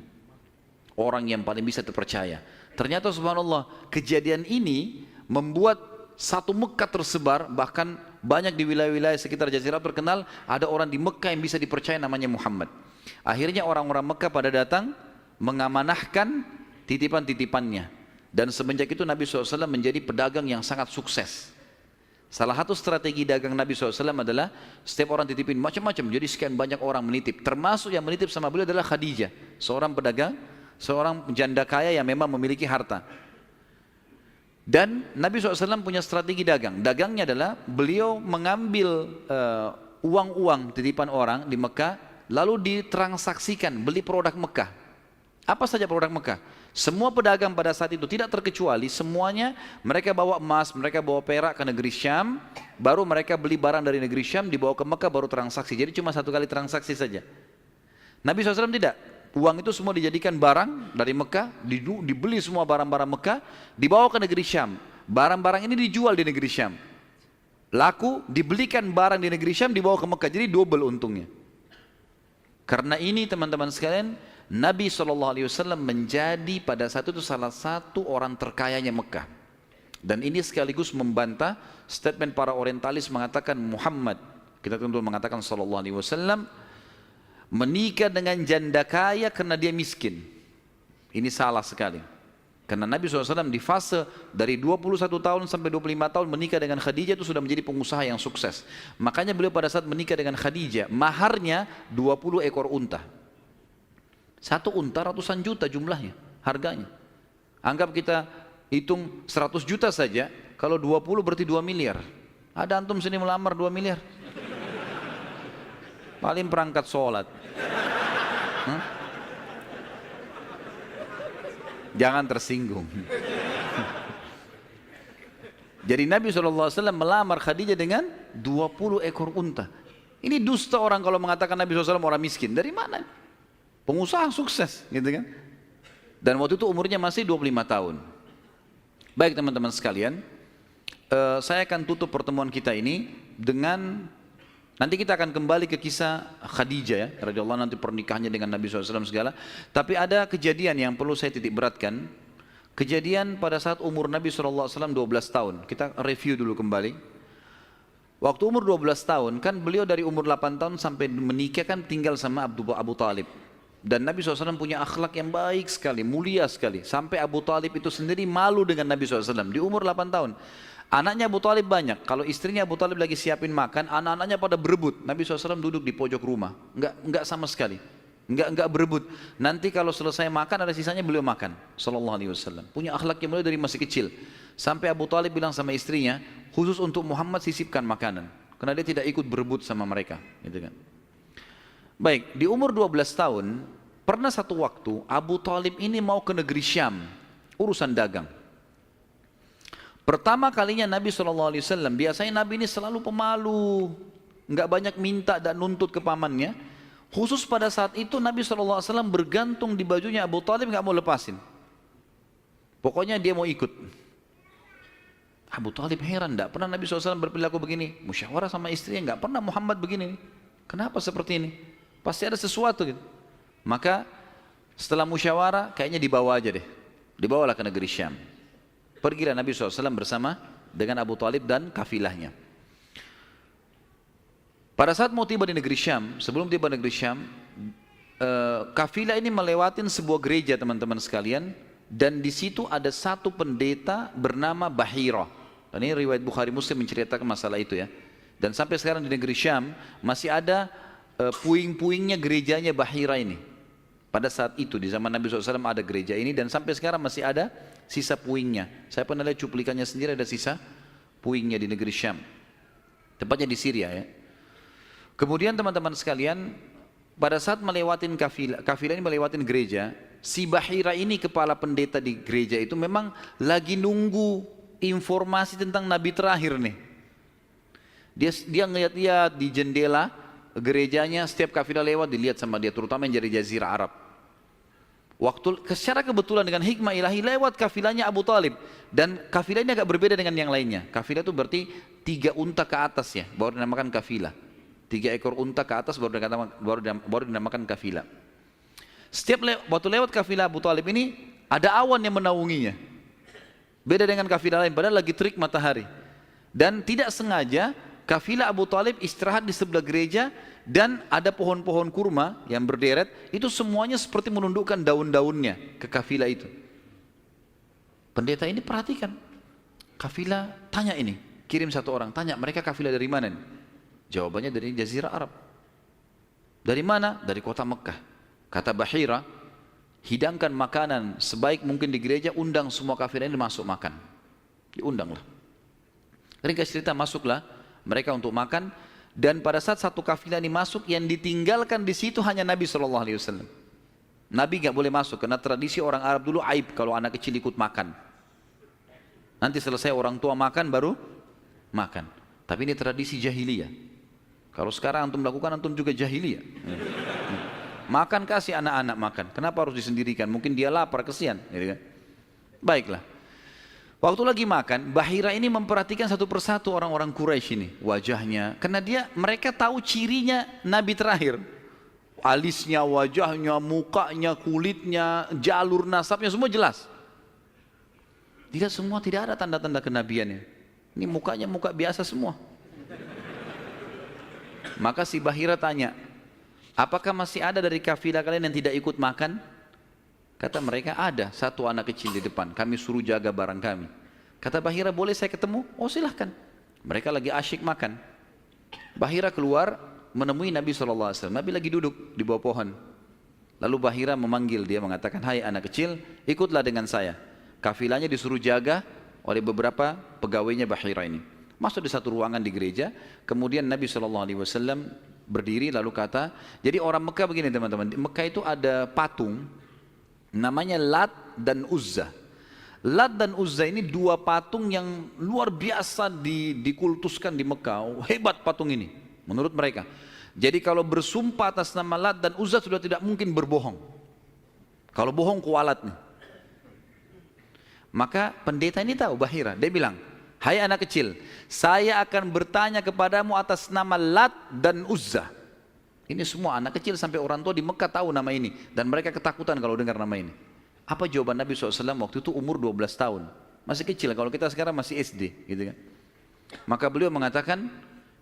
orang yang paling bisa terpercaya. Ternyata subhanallah, kejadian ini membuat satu Mekah tersebar, bahkan banyak di wilayah-wilayah sekitar Jazirah terkenal, ada orang di Mekah yang bisa dipercaya namanya Muhammad. Akhirnya orang-orang Mekah pada datang mengamanahkan titipan-titipannya. Dan semenjak itu Nabi SAW menjadi pedagang yang sangat sukses. Salah satu strategi dagang Nabi SAW adalah setiap orang titipin macam-macam. Jadi sekian banyak orang menitip. Termasuk yang menitip sama beliau adalah Khadijah, seorang pedagang, seorang janda kaya yang memang memiliki harta. Dan Nabi SAW punya strategi dagang. Dagangnya adalah beliau mengambil uang-uang titipan orang di Mekah, lalu ditransaksikan, beli produk Mekah. Apa saja produk Mekah? Semua pedagang pada saat itu tidak terkecuali, semuanya mereka bawa emas, mereka bawa perak ke negeri Syam, baru mereka beli barang dari negeri Syam, dibawa ke Mekah baru transaksi. Jadi cuma 1 kali transaksi saja. Nabi SAW tidak. Uang itu semua dijadikan barang dari Mekah, dibeli semua barang-barang Mekah, dibawa ke negeri Syam. Barang-barang ini dijual di negeri Syam. Laku, dibelikan barang di negeri Syam, dibawa ke Mekah. Jadi double untungnya. Karena ini teman-teman sekalian, Nabi SAW menjadi pada saat itu salah satu orang terkayanya Mekah. Dan ini sekaligus membantah statement para orientalis mengatakan Muhammad, kita tentu mengatakan SAW, menikah dengan janda kaya karena dia miskin. Ini salah sekali. Karena Nabi SAW di fase dari 21 tahun sampai 25 tahun menikah dengan Khadijah itu sudah menjadi pengusaha yang sukses. Makanya beliau pada saat menikah dengan Khadijah, maharnya 20 ekor unta. 1 unta ratusan juta jumlahnya, harganya. Anggap kita hitung 100 juta saja, kalau 20 berarti 2 miliar. Ada antum sini melamar 2 miliar? Paling perangkat sholat. Jangan tersinggung. Jadi Nabi SAW melamar Khadijah dengan 20 ekor unta. Ini dusta orang kalau mengatakan Nabi SAW orang miskin. Dari mana? Pengusaha sukses, gitu kan? Dan waktu itu umurnya masih 25 tahun. Baik teman-teman sekalian, saya akan tutup pertemuan kita ini dengan, nanti kita akan kembali ke kisah Khadijah ya, radhiyallahu anha, nanti pernikahannya dengan Nabi SAW segala. Tapi ada kejadian yang perlu saya titik beratkan. Kejadian pada saat umur Nabi SAW 12 tahun. Kita review dulu kembali. Waktu umur 12 tahun, kan beliau dari umur 8 tahun sampai menikah kan tinggal sama Abu Talib. Dan Nabi SAW punya akhlak yang baik sekali, mulia sekali. Sampai Abu Talib itu sendiri malu dengan Nabi SAW di umur 8 tahun. Anaknya Abu Talib banyak. Kalau istrinya Abu Talib lagi siapin makan, anak-anaknya pada berebut. Nabi SAW duduk di pojok rumah. Enggak sama sekali. Enggak berebut. Nanti kalau selesai makan ada sisanya beliau makan. Sallallahu alaihi wasallam. Punya akhlak yang mulai dari masih kecil. Sampai Abu Talib bilang sama istrinya, khusus untuk Muhammad sisipkan makanan. Karena dia tidak ikut berebut sama mereka. Gitu kan. Baik, di umur 12 tahun, pernah satu waktu Abu Talib ini mau ke negeri Syam. Urusan dagang. Pertama kalinya Nabi SAW, biasanya Nabi ini selalu pemalu, nggak banyak minta dan nuntut ke pamannya. Khusus pada saat itu Nabi SAW bergantung di bajunya Abu Talib, nggak mau lepasin. Pokoknya dia mau ikut. Abu Talib heran, nggak pernah Nabi SAW berperilaku begini. Musyawarah sama istrinya, nggak pernah Muhammad begini. Kenapa seperti ini? Pasti ada sesuatu gitu. Maka setelah musyawarah, kayaknya dibawa aja deh. Dibawalah ke negeri Syam. Pergilah Nabi SAW bersama dengan Abu Talib dan kafilahnya. Pada saat mau tiba di negeri Syam, sebelum tiba di negeri Syam, kafilah ini melewatin sebuah gereja teman-teman sekalian, dan di situ ada satu pendeta bernama Bahira. Dan ini riwayat Bukhari Muslim menceritakan masalah itu ya. Dan sampai sekarang di negeri Syam masih ada puing-puingnya gerejanya Bahira ini. Pada saat itu di zaman Nabi SAW ada gereja ini dan sampai sekarang masih ada sisa puingnya. Saya pernah lihat cuplikannya sendiri, ada sisa puingnya di negeri Syam. Tepatnya di Syria ya. Kemudian teman-teman sekalian, pada saat melewatin kafilah ini melewatin gereja, si Bahira ini kepala pendeta di gereja itu memang lagi nunggu informasi tentang Nabi terakhir nih. Dia ngeliat-liat di jendela gerejanya, setiap kafilah lewat dilihat sama dia, terutama yang dari Jazirah Arab. Waktu secara kebetulan dengan hikmah ilahi lewat kafilahnya Abu Talib, dan kafilah ini agak berbeda dengan yang lainnya. Kafilah itu berarti 3 unta ke atas ya, baru dinamakan kafilah. 3 ekor unta ke atas baru dinamakan kafilah. Setiap waktu lewat kafilah Abu Talib ini ada awan yang menaunginya. Beda dengan kafilah lain, padahal lagi terik matahari. Dan tidak sengaja kafilah Abu Talib istirahat di sebelah gereja dan ada pohon-pohon kurma yang berderet, itu semuanya seperti menundukkan daun-daunnya ke kafilah itu. Pendeta ini perhatikan, kafilah tanya ini, kirim satu orang, tanya mereka kafilah dari mana nih? Jawabannya dari Jazirah Arab. Dari mana? Dari kota Mekah. Kata Bahira, hidangkan makanan sebaik mungkin di gereja, undang semua kafilah ini masuk makan. Diundanglah. Ringkas cerita, masuklah mereka untuk makan, dan pada saat satu kafilah ini masuk, yang ditinggalkan di situ hanya Nabi SAW. Nabi nggak boleh masuk karena tradisi orang Arab dulu aib kalau anak kecil ikut makan. Nanti selesai orang tua makan baru makan. Tapi ini tradisi jahiliyah. Kalau sekarang antum lakukan, antum juga jahiliyah. Makan, kasih anak-anak makan. Kenapa harus disendirikan? Mungkin dia lapar, kesian. Gitu kan? Baiklah. Waktu lagi makan, Bahira ini memperhatikan satu persatu orang-orang Quraisy ini, wajahnya. Karena mereka tahu cirinya Nabi terakhir. Alisnya, wajahnya, mukanya, kulitnya, jalur nasabnya, semua jelas. Tidak ada tanda-tanda kenabiannya. Ini mukanya muka biasa semua. Maka si Bahira tanya, apakah masih ada dari kafilah kalian yang tidak ikut makan? Kata mereka, ada satu anak kecil di depan, kami suruh jaga barang kami. Kata Bahira, boleh saya ketemu? Oh silahkan. Mereka lagi asyik makan. Bahira keluar menemui Nabi SAW. Nabi lagi duduk di bawah pohon. Lalu Bahira memanggil dia, mengatakan, hai anak kecil, ikutlah dengan saya. Kafilahnya disuruh jaga oleh beberapa pegawainya Bahira ini. Masuk di satu ruangan di gereja, kemudian Nabi SAW berdiri lalu kata, jadi orang Mekah begini teman-teman, di Mekah itu ada patung, namanya Lat dan Uzza. Lat dan Uzza ini 2 patung yang luar biasa dikultuskan di Mekah, hebat patung ini menurut mereka. Jadi kalau bersumpah atas nama Lat dan Uzza sudah tidak mungkin berbohong. Kalau bohong kualat nih. Maka pendeta ini tahu Bahira, dia bilang, hai anak kecil, saya akan bertanya kepadamu atas nama Lat dan Uzza. Ini semua anak kecil sampai orang tua di Mekah tahu nama ini. Dan mereka ketakutan kalau dengar nama ini. Apa jawaban Nabi SAW waktu itu? Umur 12 tahun. Masih kecil, kalau kita sekarang masih SD. Gitu kan? Maka beliau mengatakan,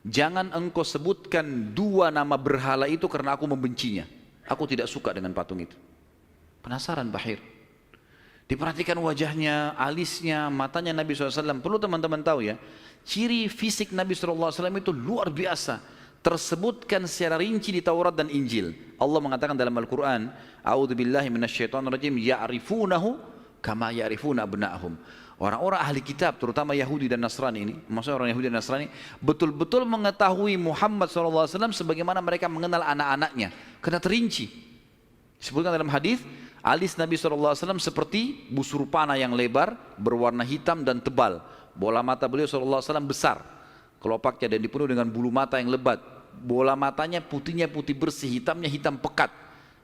jangan engkau sebutkan 2 nama berhala itu karena aku membencinya. Aku tidak suka dengan patung itu. Penasaran Bahir. Diperhatikan wajahnya, alisnya, matanya Nabi SAW. Perlu teman-teman tahu ya, ciri fisik Nabi SAW itu luar biasa. Tersebutkan secara rinci di Taurat dan Injil. Allah mengatakan dalam Al-Quran, A'udzubillahi minasyaitonirrajim, ya'rifunahu kama ya'rifuna abna'ahum. Orang-orang ahli kitab, terutama Yahudi dan Nasrani ini, maksudnya orang Yahudi dan Nasrani, betul-betul mengetahui Muhammad SAW sebagaimana mereka mengenal anak-anaknya. Karena terinci. Disebutkan dalam hadis, alis Nabi SAW seperti busur panah yang lebar, berwarna hitam dan tebal. Bola mata beliau SAW besar, kelopaknya dan dipenuhi dengan bulu mata yang lebat. Bola matanya putihnya putih bersih, hitamnya hitam pekat.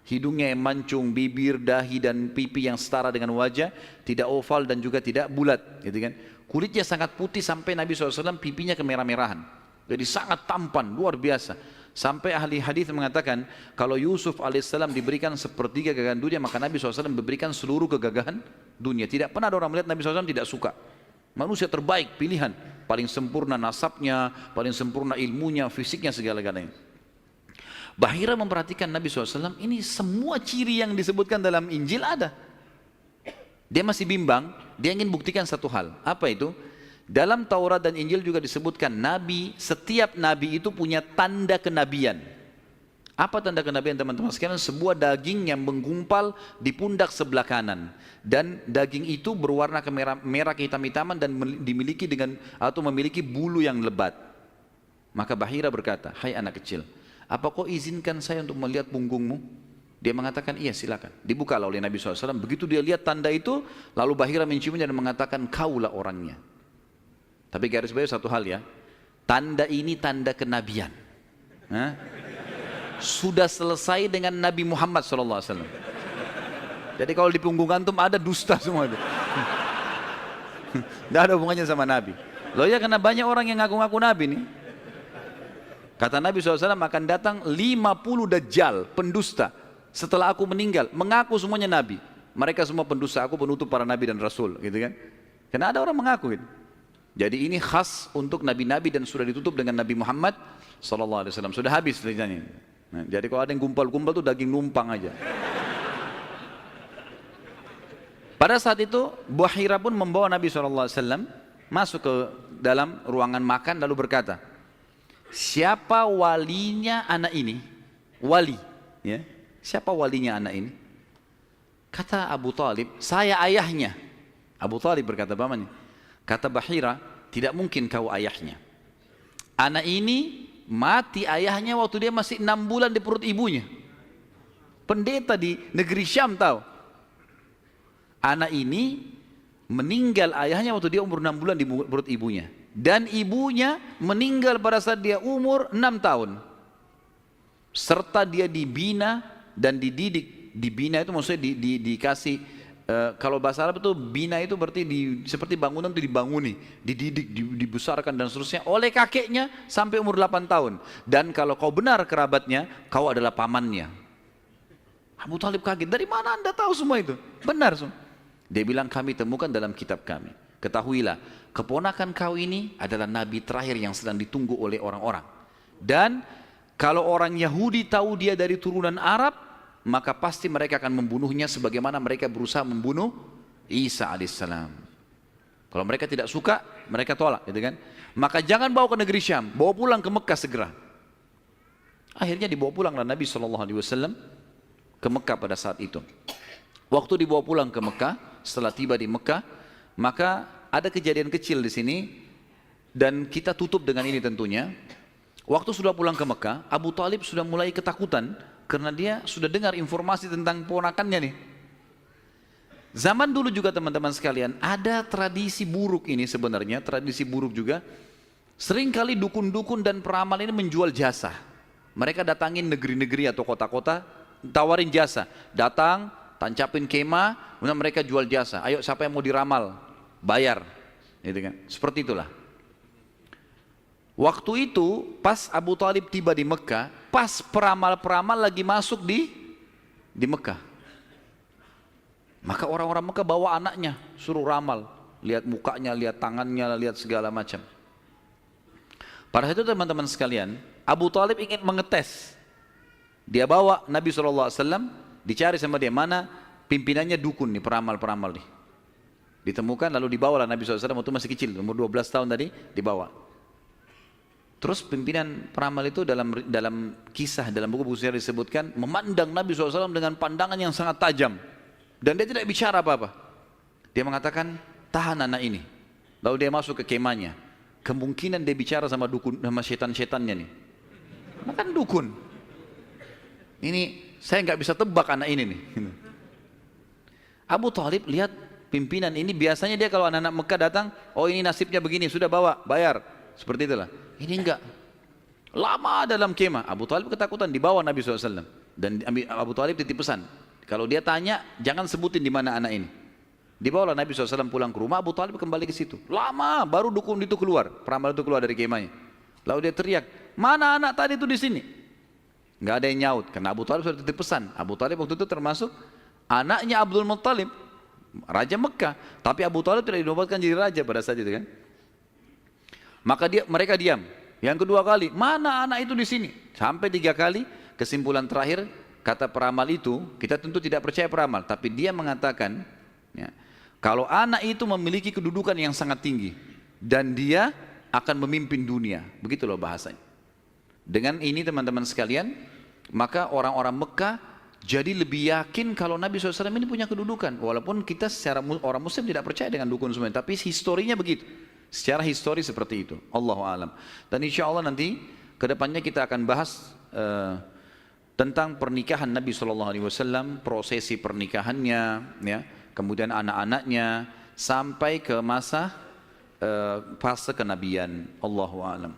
Hidungnya yang mancung, bibir, dahi dan pipi yang setara dengan wajah, tidak oval dan juga tidak bulat, gitu kan. Kulitnya sangat putih sampai Nabi SAW pipinya kemerah-merahan. Jadi sangat tampan, luar biasa. Sampai ahli hadis mengatakan kalau Yusuf alaihissalam diberikan sepertiga kegagahan dunia, maka Nabi SAW memberikan seluruh kegagahan dunia. Tidak pernah ada orang melihat Nabi SAW tidak suka. Manusia terbaik, pilihan, paling sempurna nasabnya, paling sempurna ilmunya, fisiknya, segala-galanya. Bahira memperhatikan Nabi SAW, ini semua ciri yang disebutkan dalam Injil ada. Dia masih bimbang, dia ingin buktikan satu hal. Apa itu? Dalam Taurat dan Injil juga disebutkan Nabi, setiap Nabi itu punya tanda kenabian. Apa tanda kenabian teman-teman sekalian? Sebuah daging yang menggumpal di pundak sebelah kanan. Dan daging itu berwarna merah kehitam-hitaman dan dimiliki dengan atau memiliki bulu yang lebat. Maka Bahira berkata, hai anak kecil, apa kau izinkan saya untuk melihat punggungmu? Dia mengatakan, iya silakan. Dibukalah oleh Nabi SAW. Begitu dia lihat tanda itu, lalu Bahira menciumnya dan mengatakan, kaulah orangnya. Tapi garis bawah satu hal ya, tanda ini tanda kenabian. Sudah selesai dengan Nabi Muhammad SAW. Jadi kalau di punggung antum ada dusta semua itu. Tidak ada hubungannya sama Nabi. Loh ya, karena banyak orang yang ngaku-ngaku Nabi nih. Kata Nabi SAW akan datang 50 dajjal, pendusta. Setelah aku meninggal, mengaku semuanya Nabi. Mereka semua pendusta, aku penutup para Nabi dan Rasul, gitu kan. Karena ada orang mengaku gitu. Jadi ini khas untuk Nabi-Nabi dan sudah ditutup dengan Nabi Muhammad SAW. Sudah habis ceritanya. Nah, jadi kalau ada yang gumpal-gumpal tuh daging numpang aja. Pada saat itu Bahira pun membawa Nabi SAW masuk ke dalam ruangan makan lalu berkata, siapa walinya anak ini? Wali, ya. Siapa walinya anak ini? Kata Abu Talib, saya ayahnya. Abu Talib berkata, pamannya. Kata Bahira, tidak mungkin kau ayahnya. Anak ini mati ayahnya waktu dia masih 6 bulan di perut ibunya. Pendeta di negeri Syam tahu. Anak ini meninggal ayahnya waktu dia umur 6 bulan di perut ibunya. Dan ibunya meninggal pada saat dia umur 6 tahun. Serta dia dibina dan dididik. Dibina itu maksudnya dikasih, kalau bahasa Arab itu bina itu berarti seperti bangunan itu dibanguni, dididik, dibesarkan dan seterusnya oleh kakeknya sampai umur 8 tahun. Dan kalau kau benar kerabatnya, kau adalah pamannya. Abu Talib kaget, dari mana anda tahu semua itu? Benar semua. Dia bilang, kami temukan dalam kitab kami. Ketahuilah, keponakan kau ini adalah nabi terakhir yang sedang ditunggu oleh orang-orang. Dan kalau orang Yahudi tahu dia dari turunan Arab, maka pasti mereka akan membunuhnya sebagaimana mereka berusaha membunuh Isa alaihissalam. Kalau mereka tidak suka, mereka tolak, gitu kan? Maka jangan bawa ke negeri Syam, bawa pulang ke Mekah segera. Akhirnya dibawa pulanglah Nabi SAW ke Mekah pada saat itu. Waktu dibawa pulang ke Mekah, setelah tiba di Mekah, maka ada kejadian kecil di sini dan kita tutup dengan ini tentunya. Waktu sudah pulang ke Mekah, Abu Talib sudah mulai ketakutan karena dia sudah dengar informasi tentang ponakannya nih. Zaman dulu juga teman-teman sekalian, ada tradisi buruk ini sebenarnya, tradisi buruk juga. Seringkali dukun-dukun dan peramal ini menjual jasa. Mereka datangin negeri-negeri atau kota-kota, tawarin jasa. Datang, tancapin kemah, kemudian mereka jual jasa. Ayo siapa yang mau diramal, bayar. Gitu kan? Seperti itulah. Waktu itu pas Abu Talib tiba di Mekah, pas peramal-peramal lagi masuk di Mekah. Maka orang-orang Mekah bawa anaknya, suruh ramal. Lihat mukanya, lihat tangannya, lihat segala macam. Pada saat itu teman-teman sekalian, Abu Talib ingin mengetes. Dia bawa Nabi SAW, dicari sama dia, mana pimpinannya dukun nih, peramal-peramal nih. Ditemukan lalu dibawalah Nabi SAW waktu masih kecil, umur 12 tahun tadi dibawa. Terus pimpinan peramal itu dalam kisah, dalam buku-buku sejarah disebutkan, memandang Nabi SAW dengan pandangan yang sangat tajam. Dan dia tidak bicara apa-apa. Dia mengatakan, tahan anak ini. Lalu dia masuk ke kemahnya. Kemungkinan dia bicara sama dukun, sama setan-setannya nih. Makan dukun. Ini saya nggak bisa tebak anak ini nih. Abu Thalib lihat pimpinan ini, biasanya dia kalau anak-anak Mekah datang, oh ini nasibnya begini, sudah bawa, bayar. Seperti itulah. Ini enggak. Lama dalam kemah. Abu Thalib ketakutan, dibawa Nabi SAW. Dan Abu Thalib titip pesan, kalau dia tanya, jangan sebutin di mana anak ini. Dibawalah Nabi SAW pulang ke rumah, Abu Thalib kembali ke situ. Lama, baru dukun itu keluar, peramal itu keluar dari kemahnya. Lalu dia teriak, mana anak tadi itu di sini? Enggak ada yang nyaut, karena Abu Thalib sudah titip pesan. Abu Thalib waktu itu termasuk anaknya Abdul Muttalib, Raja Mekah. Tapi Abu Thalib tidak dinobatkan jadi raja pada saat itu kan. Maka mereka diam. Yang kedua kali, mana anak itu di sini? Sampai 3 kali, kesimpulan terakhir, kata peramal itu, kita tentu tidak percaya peramal, tapi dia mengatakan, ya, kalau anak itu memiliki kedudukan yang sangat tinggi, dan dia akan memimpin dunia. Begitu loh bahasanya. Dengan ini teman-teman sekalian, maka orang-orang Mekah jadi lebih yakin kalau Nabi SAW ini punya kedudukan. Walaupun kita secara orang Muslim tidak percaya dengan dukun semua, tapi historinya begitu. Secara histori seperti itu. Allahu a'lam. Dan insya Allah nanti kedepannya kita akan bahas tentang pernikahan Nabi SAW, prosesi pernikahannya, ya, kemudian anak-anaknya, sampai ke masa fase kenabian. Allahu a'lam.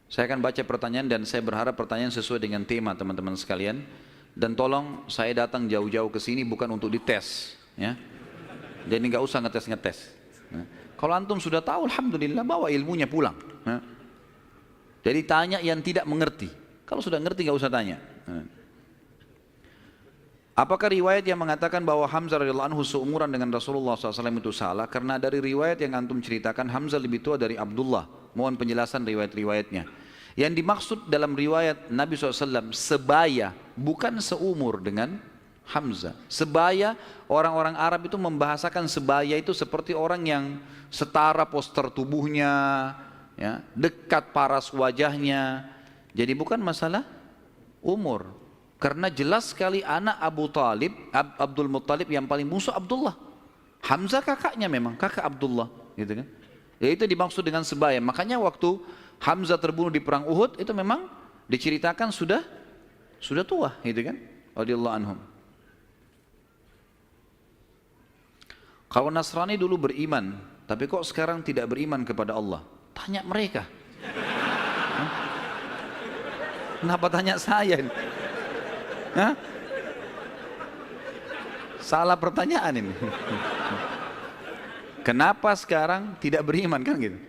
Saya akan baca pertanyaan dan saya berharap pertanyaan sesuai dengan tema teman-teman sekalian. Dan tolong saya datang jauh-jauh ke sini bukan untuk dites, ya. Jadi nggak usah ngetes-ngetes. Ya. Kalau antum sudah tahu, alhamdulillah, bawa ilmunya pulang. Ya. Jadi tanya yang tidak mengerti. Kalau sudah ngerti nggak usah tanya. Ya. Apakah riwayat yang mengatakan bahwa Hamzah radhiyallahu anhu seumuran dengan Rasulullah SAW itu salah? Karena dari riwayat yang antum ceritakan, Hamzah lebih tua dari Abdullah. Mohon penjelasan riwayat-riwayatnya. Yang dimaksud dalam riwayat Nabi SAW sebaya, bukan seumur dengan Hamzah. Sebaya, orang-orang Arab itu membahasakan sebaya itu seperti orang yang setara postur tubuhnya, ya, dekat paras wajahnya. Jadi bukan masalah umur. Karena jelas sekali anak Abu Talib, Abdul Muttalib yang paling musuh Abdullah. Hamzah kakaknya memang, kakak Abdullah, gitu kan. Ya itu dimaksud dengan sebaya. Makanya waktu Hamzah terbunuh di perang Uhud itu memang diceritakan sudah tua, gitu kan? Radhiyallahu anhum. Kalau Nasrani dulu beriman, tapi kok sekarang tidak beriman kepada Allah? Tanya mereka. Kenapa tanya saya? Hah? Salah pertanyaan ini. Kenapa sekarang tidak beriman kan gitu?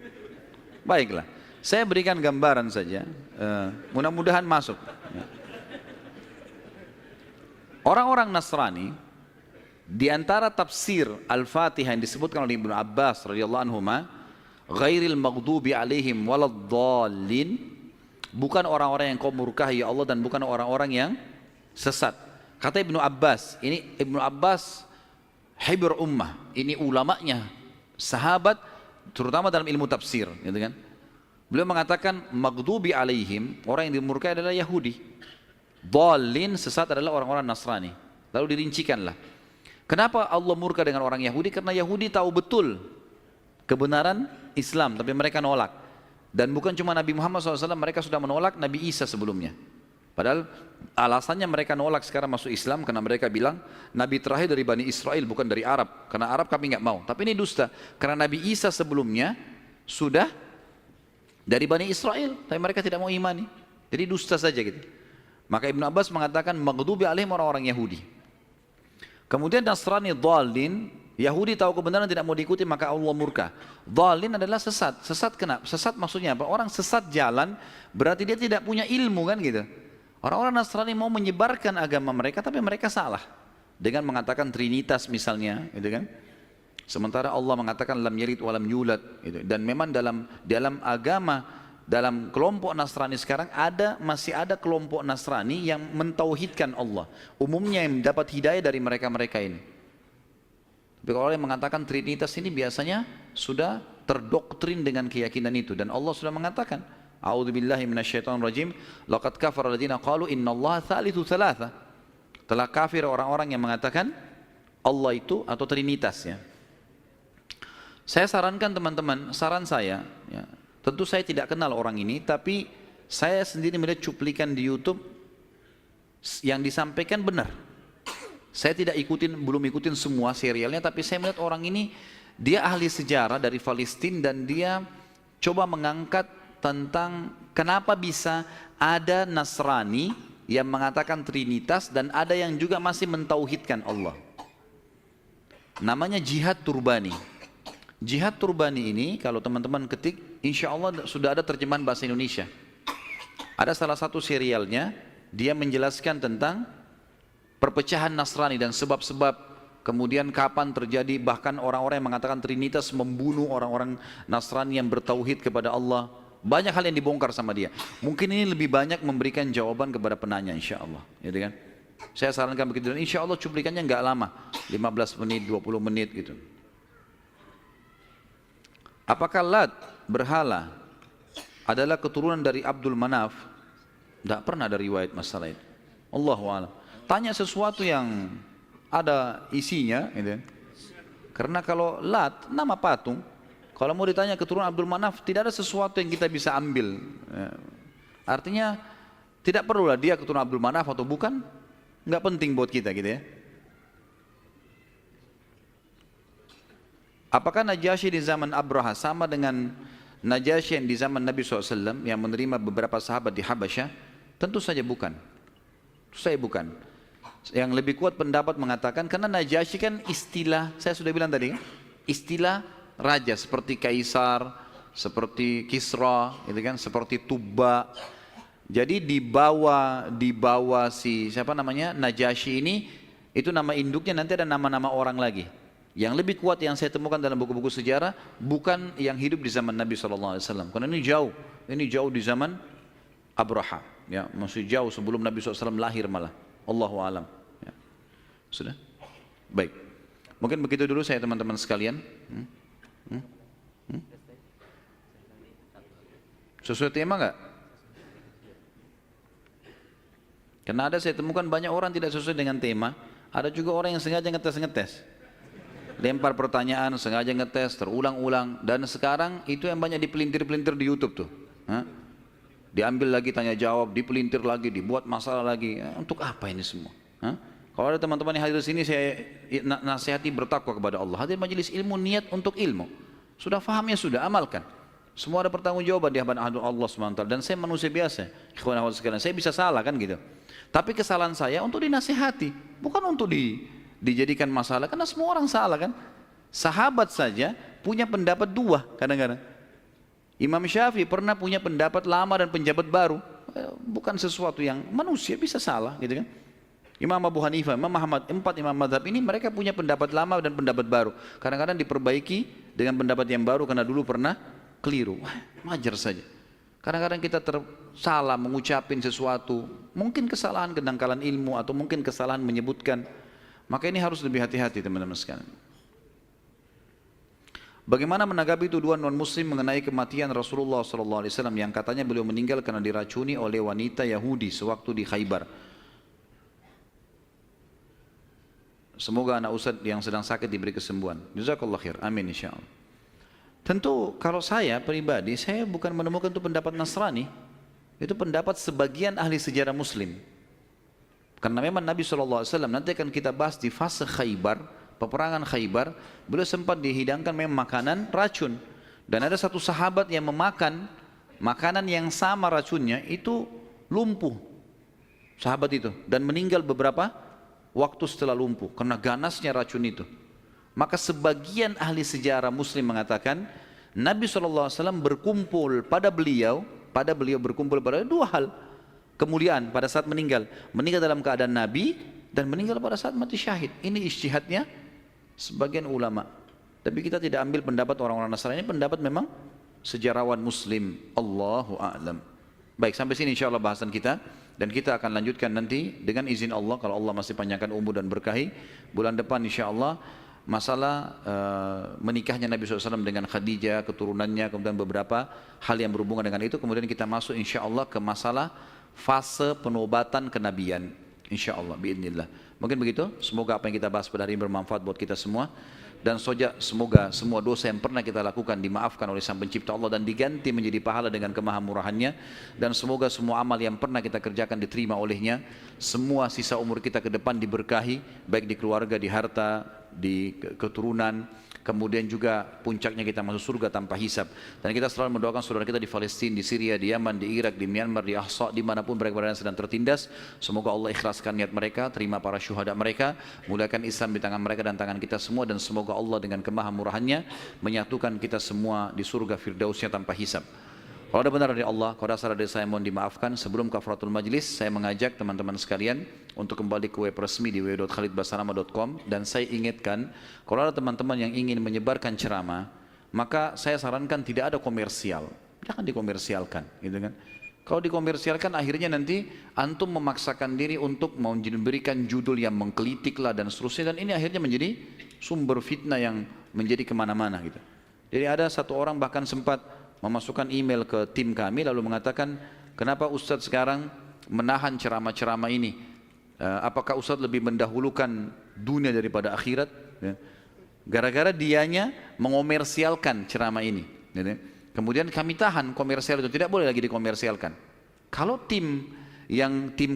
Baiklah, saya berikan gambaran saja, mudah-mudahan masuk. Orang-orang Nasrani, di antara tafsir Al-Fatihah yang disebutkan oleh Ibnu Abbas radhiyallahu anhuma, ghairil maghdubi alaihim waladdallin, bukan orang-orang yang kau murkahi ya Allah dan bukan orang-orang yang sesat. Kata Ibnu Abbas, ini Ibnu Abbas hibr ummah, ini ulamanya, sahabat, terutama dalam ilmu tafsir, gitu kan? Beliau mengatakan maghdubi alaihim, orang yang dimurkai adalah Yahudi. Dhalin, sesat adalah orang-orang Nasrani. Lalu dirincikanlah. Kenapa Allah murka dengan orang Yahudi? Karena Yahudi tahu betul kebenaran Islam, tapi mereka nolak. Dan bukan cuma Nabi Muhammad SAW, mereka sudah menolak Nabi Isa sebelumnya. Padahal alasannya mereka nolak sekarang masuk Islam karena mereka bilang Nabi terakhir dari Bani Israel, bukan dari Arab. Karena Arab kami nggak mau. Tapi ini dusta. Karena Nabi Isa sebelumnya sudah dari Bani Israel, tapi mereka tidak mau imani. Jadi dusta saja gitu. Maka Ibnu Abbas mengatakan maghdubi alaihim orang-orang Yahudi. Kemudian Nasrani dhalin, Yahudi tahu kebenaran tidak mau diikuti maka Allah murka. Dhalin adalah sesat. Sesat kenapa? Sesat maksudnya apa? Orang sesat jalan berarti dia tidak punya ilmu kan gitu. Orang-orang Nasrani mau menyebarkan agama mereka tapi mereka salah dengan mengatakan Trinitas misalnya, gitu kan? Sementara Allah mengatakan lam yalid wa lam yulad, gitu. Dan memang dalam agama dalam kelompok Nasrani sekarang masih ada kelompok Nasrani yang mentauhidkan Allah. Umumnya yang dapat hidayah dari mereka-mereka ini. Tapi kalau orang yang mengatakan Trinitas ini biasanya sudah terdoktrin dengan keyakinan itu, dan Allah sudah mengatakan, A'udzubillahi minasyaitonirrajim, laqad kafara alladziina qalu innallaha tsalitsu tsalatsa. Telah kafir orang-orang yang mengatakan Allah itu atau Trinitas ya. Saya sarankan teman-teman, saran saya ya, tentu saya tidak kenal orang ini, tapi saya sendiri melihat cuplikan di YouTube yang disampaikan benar. Saya belum ikutin semua serialnya, tapi saya melihat orang ini, dia ahli sejarah dari Palestina, dan dia coba mengangkat tentang kenapa bisa ada Nasrani yang mengatakan Trinitas dan ada yang juga masih mentauhidkan Allah. Namanya Jihad Turbani. Jihad Turbani ini kalau teman-teman ketik, insya Allah sudah ada terjemahan bahasa Indonesia. Ada salah satu serialnya, dia menjelaskan tentang perpecahan Nasrani dan sebab-sebab, kemudian kapan terjadi, bahkan orang-orang yang mengatakan Trinitas membunuh orang-orang Nasrani yang bertauhid kepada Allah. Banyak hal yang dibongkar sama dia. Mungkin ini lebih banyak memberikan jawaban kepada penanya, insya Allah. Gitu kan? Saya sarankan begitu, dan insya Allah cuplikannya nggak lama, 15 menit, 20 menit gitu. Apakah Lat berhala adalah keturunan dari Abdul Manaf? Tidak pernah ada riwayat masalah itu. Allahu a'lam. Tanya sesuatu yang ada isinya, gitu. Karena kalau Lat nama patung, kalau mau ditanya keturunan Abdul Manaf, tidak ada sesuatu yang kita bisa ambil. Artinya tidak perlulah dia keturunan Abdul Manaf atau bukan, nggak penting buat kita gitu ya. Apakah Najasyi di zaman Abraha sama dengan Najasyi yang di zaman Nabi SAW yang menerima beberapa sahabat di Habasyah? Tentu saja bukan. Tentu saja bukan. Yang lebih kuat pendapat mengatakan, karena Najasyi kan istilah, saya sudah bilang tadi, istilah raja seperti Kaisar, seperti Kisra, gitu kan, seperti Tuba. Jadi di bawah si siapa namanya Najasyi ini, itu nama induknya, nanti ada nama-nama orang lagi. Yang lebih kuat yang saya temukan dalam buku-buku sejarah bukan yang hidup di zaman Nabi SAW, karena ini jauh di zaman Abraha, ya, masih jauh sebelum Nabi SAW lahir malah. Allahu a'lam. Ya. Sudah, baik. Mungkin begitu dulu saya teman-teman sekalian. Sesuai tema nggak? Karena ada saya temukan banyak orang tidak sesuai dengan tema. Ada juga orang yang sengaja ngetes. Lempar pertanyaan, sengaja ngetes, terulang-ulang. Dan sekarang itu yang banyak dipelintir-pelintir di YouTube tuh. Diambil lagi tanya jawab, dipelintir lagi, dibuat masalah lagi. Untuk apa ini semua? Kalau ada teman-teman yang hadir di sini, saya nasihati bertakwa kepada Allah. Hadir majelis ilmu, niat untuk ilmu. Sudah faham ya sudah, amalkan. Semua ada pertanggungjawaban di hadapan Allah SWT. Dan saya manusia biasa, ikhwan akhwat sekalian, saya bisa salah kan gitu. Tapi kesalahan saya untuk dinasihati, bukan untuk dijadikan masalah, karena semua orang salah kan. Sahabat saja punya pendapat dua kadang-kadang. Imam Syafi'i pernah punya pendapat lama dan pendapat baru. Bukan sesuatu yang manusia bisa salah gitu kan. Imam Abu Hanifah, Imam Ahmad, 4 imam madhab ini mereka punya pendapat lama dan pendapat baru. Kadang-kadang diperbaiki dengan pendapat yang baru karena dulu pernah keliru. Wajar saja. Kadang-kadang kita salah mengucapin sesuatu, mungkin kesalahan kedangkalan ilmu atau mungkin kesalahan menyebutkan. Maka ini harus lebih hati-hati teman-teman sekalian. Bagaimana menanggapi tuduhan non-muslim mengenai kematian Rasulullah SAW yang katanya beliau meninggal karena diracuni oleh wanita Yahudi sewaktu di Khaybar? Semoga anak Ustadz yang sedang sakit diberi kesembuhan. Jazakallah khair. Amin insyaallah. Tentu kalau saya pribadi, saya bukan menemukan itu pendapat Nasrani. Itu pendapat sebagian ahli sejarah muslim. Karena memang Nabi SAW, nanti akan kita bahas di fase Khaybar, peperangan Khaybar, beliau sempat dihidangkan memang makanan racun. Dan ada satu sahabat yang memakan makanan yang sama racunnya, itu lumpuh. Sahabat itu. Dan meninggal beberapa waktu setelah lumpuh, karena ganasnya racun itu. Maka sebagian ahli sejarah muslim mengatakan, Nabi SAW berkumpul pada beliau berkumpul pada dua hal. Kemuliaan pada saat meninggal dalam keadaan Nabi dan meninggal pada saat mati syahid. Ini ijtihadnya sebagian ulama. Tapi kita tidak ambil pendapat orang-orang Nasrani, ini pendapat memang sejarawan muslim. Allahu a'lam. Baik, sampai sini insya Allah bahasan kita. Dan kita akan lanjutkan nanti dengan izin Allah, kalau Allah masih panjangkan umur dan berkahi, bulan depan insya Allah masalah menikahnya Nabi SAW dengan Khadijah, keturunannya, kemudian beberapa hal yang berhubungan dengan itu. Kemudian kita masuk insya Allah ke masalah fase penobatan kenabian, insya Allah, biidznillah. Mungkin begitu, semoga apa yang kita bahas pada hari ini bermanfaat buat kita semua. Dan semoga semua dosa yang pernah kita lakukan dimaafkan oleh Sang Pencipta Allah dan diganti menjadi pahala dengan kemahamurahannya. Dan semoga semua amal yang pernah kita kerjakan diterima olehnya. Semua sisa umur kita ke depan diberkahi, baik di keluarga, di harta, di keturunan. Kemudian juga puncaknya kita masuk surga tanpa hisab. Dan kita selalu mendoakan saudara kita di Palestina, di Syria, di Yaman, di Irak, di Myanmar, di Ahsa, dimanapun mereka berada sedang tertindas. Semoga Allah ikhlaskan niat mereka, terima para syuhada mereka, muliakan Islam di tangan mereka dan tangan kita semua. Dan semoga Allah dengan kemahamurahannya menyatukan kita semua di surga firdausnya tanpa hisab. Kalau ada benar dari Allah, kalau ada salah dari saya mohon dimaafkan. Sebelum kafaratul majlis, saya mengajak teman-teman sekalian untuk kembali ke web resmi di www.khalidbasalamah.com. Dan saya ingatkan, kalau ada teman-teman yang ingin menyebarkan ceramah, maka saya sarankan tidak ada komersial. Jangan dikomersialkan, gitu kan. Kalau dikomersialkan akhirnya nanti antum memaksakan diri untuk memberikan judul yang menggelitik lah dan seterusnya. Dan ini akhirnya menjadi sumber fitnah yang menjadi kemana-mana gitu. Jadi ada satu orang bahkan sempat memasukkan email ke tim kami lalu mengatakan, kenapa Ustadz sekarang menahan ceramah-ceramah ini? Apakah Ustadz lebih mendahulukan dunia daripada akhirat? Gara-gara dianya mengomersialkan ceramah ini. Kemudian kami tahan komersial itu, tidak boleh lagi dikomersialkan. Kalau tim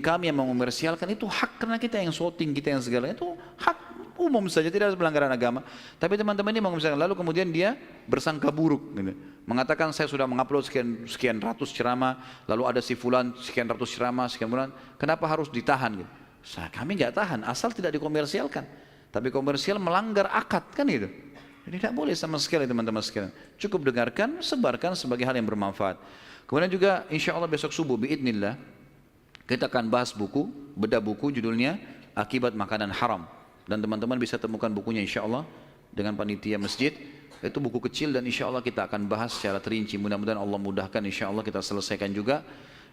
kami yang mengomersialkan itu hak, karena kita yang shooting, kita yang segala itu hak umum saja, tidak ada pelanggaran agama. Tapi teman-teman ini mengomersialkan, lalu kemudian dia bersangka buruk, gitu. Mengatakan saya sudah mengupload sekian ratus ceramah, lalu ada si fulan sekian ratus ceramah, sekian bulan, kenapa harus ditahan? Gitu. Kami nggak tahan, asal tidak dikomersialkan. Tapi komersial melanggar akad, kan itu. Jadi tidak boleh sama sekali teman-teman sekalian. Cukup dengarkan, sebarkan sebagai hal yang bermanfaat. Kemudian juga insya Allah besok subuh biidznillah kita akan bahas buku, bedah buku judulnya Akibat Makanan Haram. Dan teman-teman bisa temukan bukunya insya Allah dengan panitia masjid. Itu buku kecil dan insya Allah kita akan bahas secara terinci. Mudah-mudahan Allah mudahkan, insya Allah kita selesaikan juga.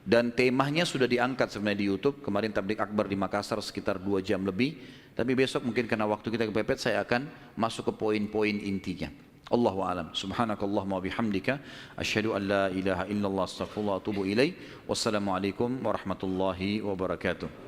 Dan temanya sudah diangkat sebenarnya di YouTube. Kemarin tablik akbar di Makassar sekitar 2 jam lebih. Tapi besok mungkin karena waktu kita kepepet, saya akan masuk ke poin-poin intinya. Allahu a'lam. Subhanakallahumma wa bihamdika asyhadu an la ilaha illallah astaghfirullah wa atubu ilaih. Wassalamualaikum warahmatullahi wabarakatuh.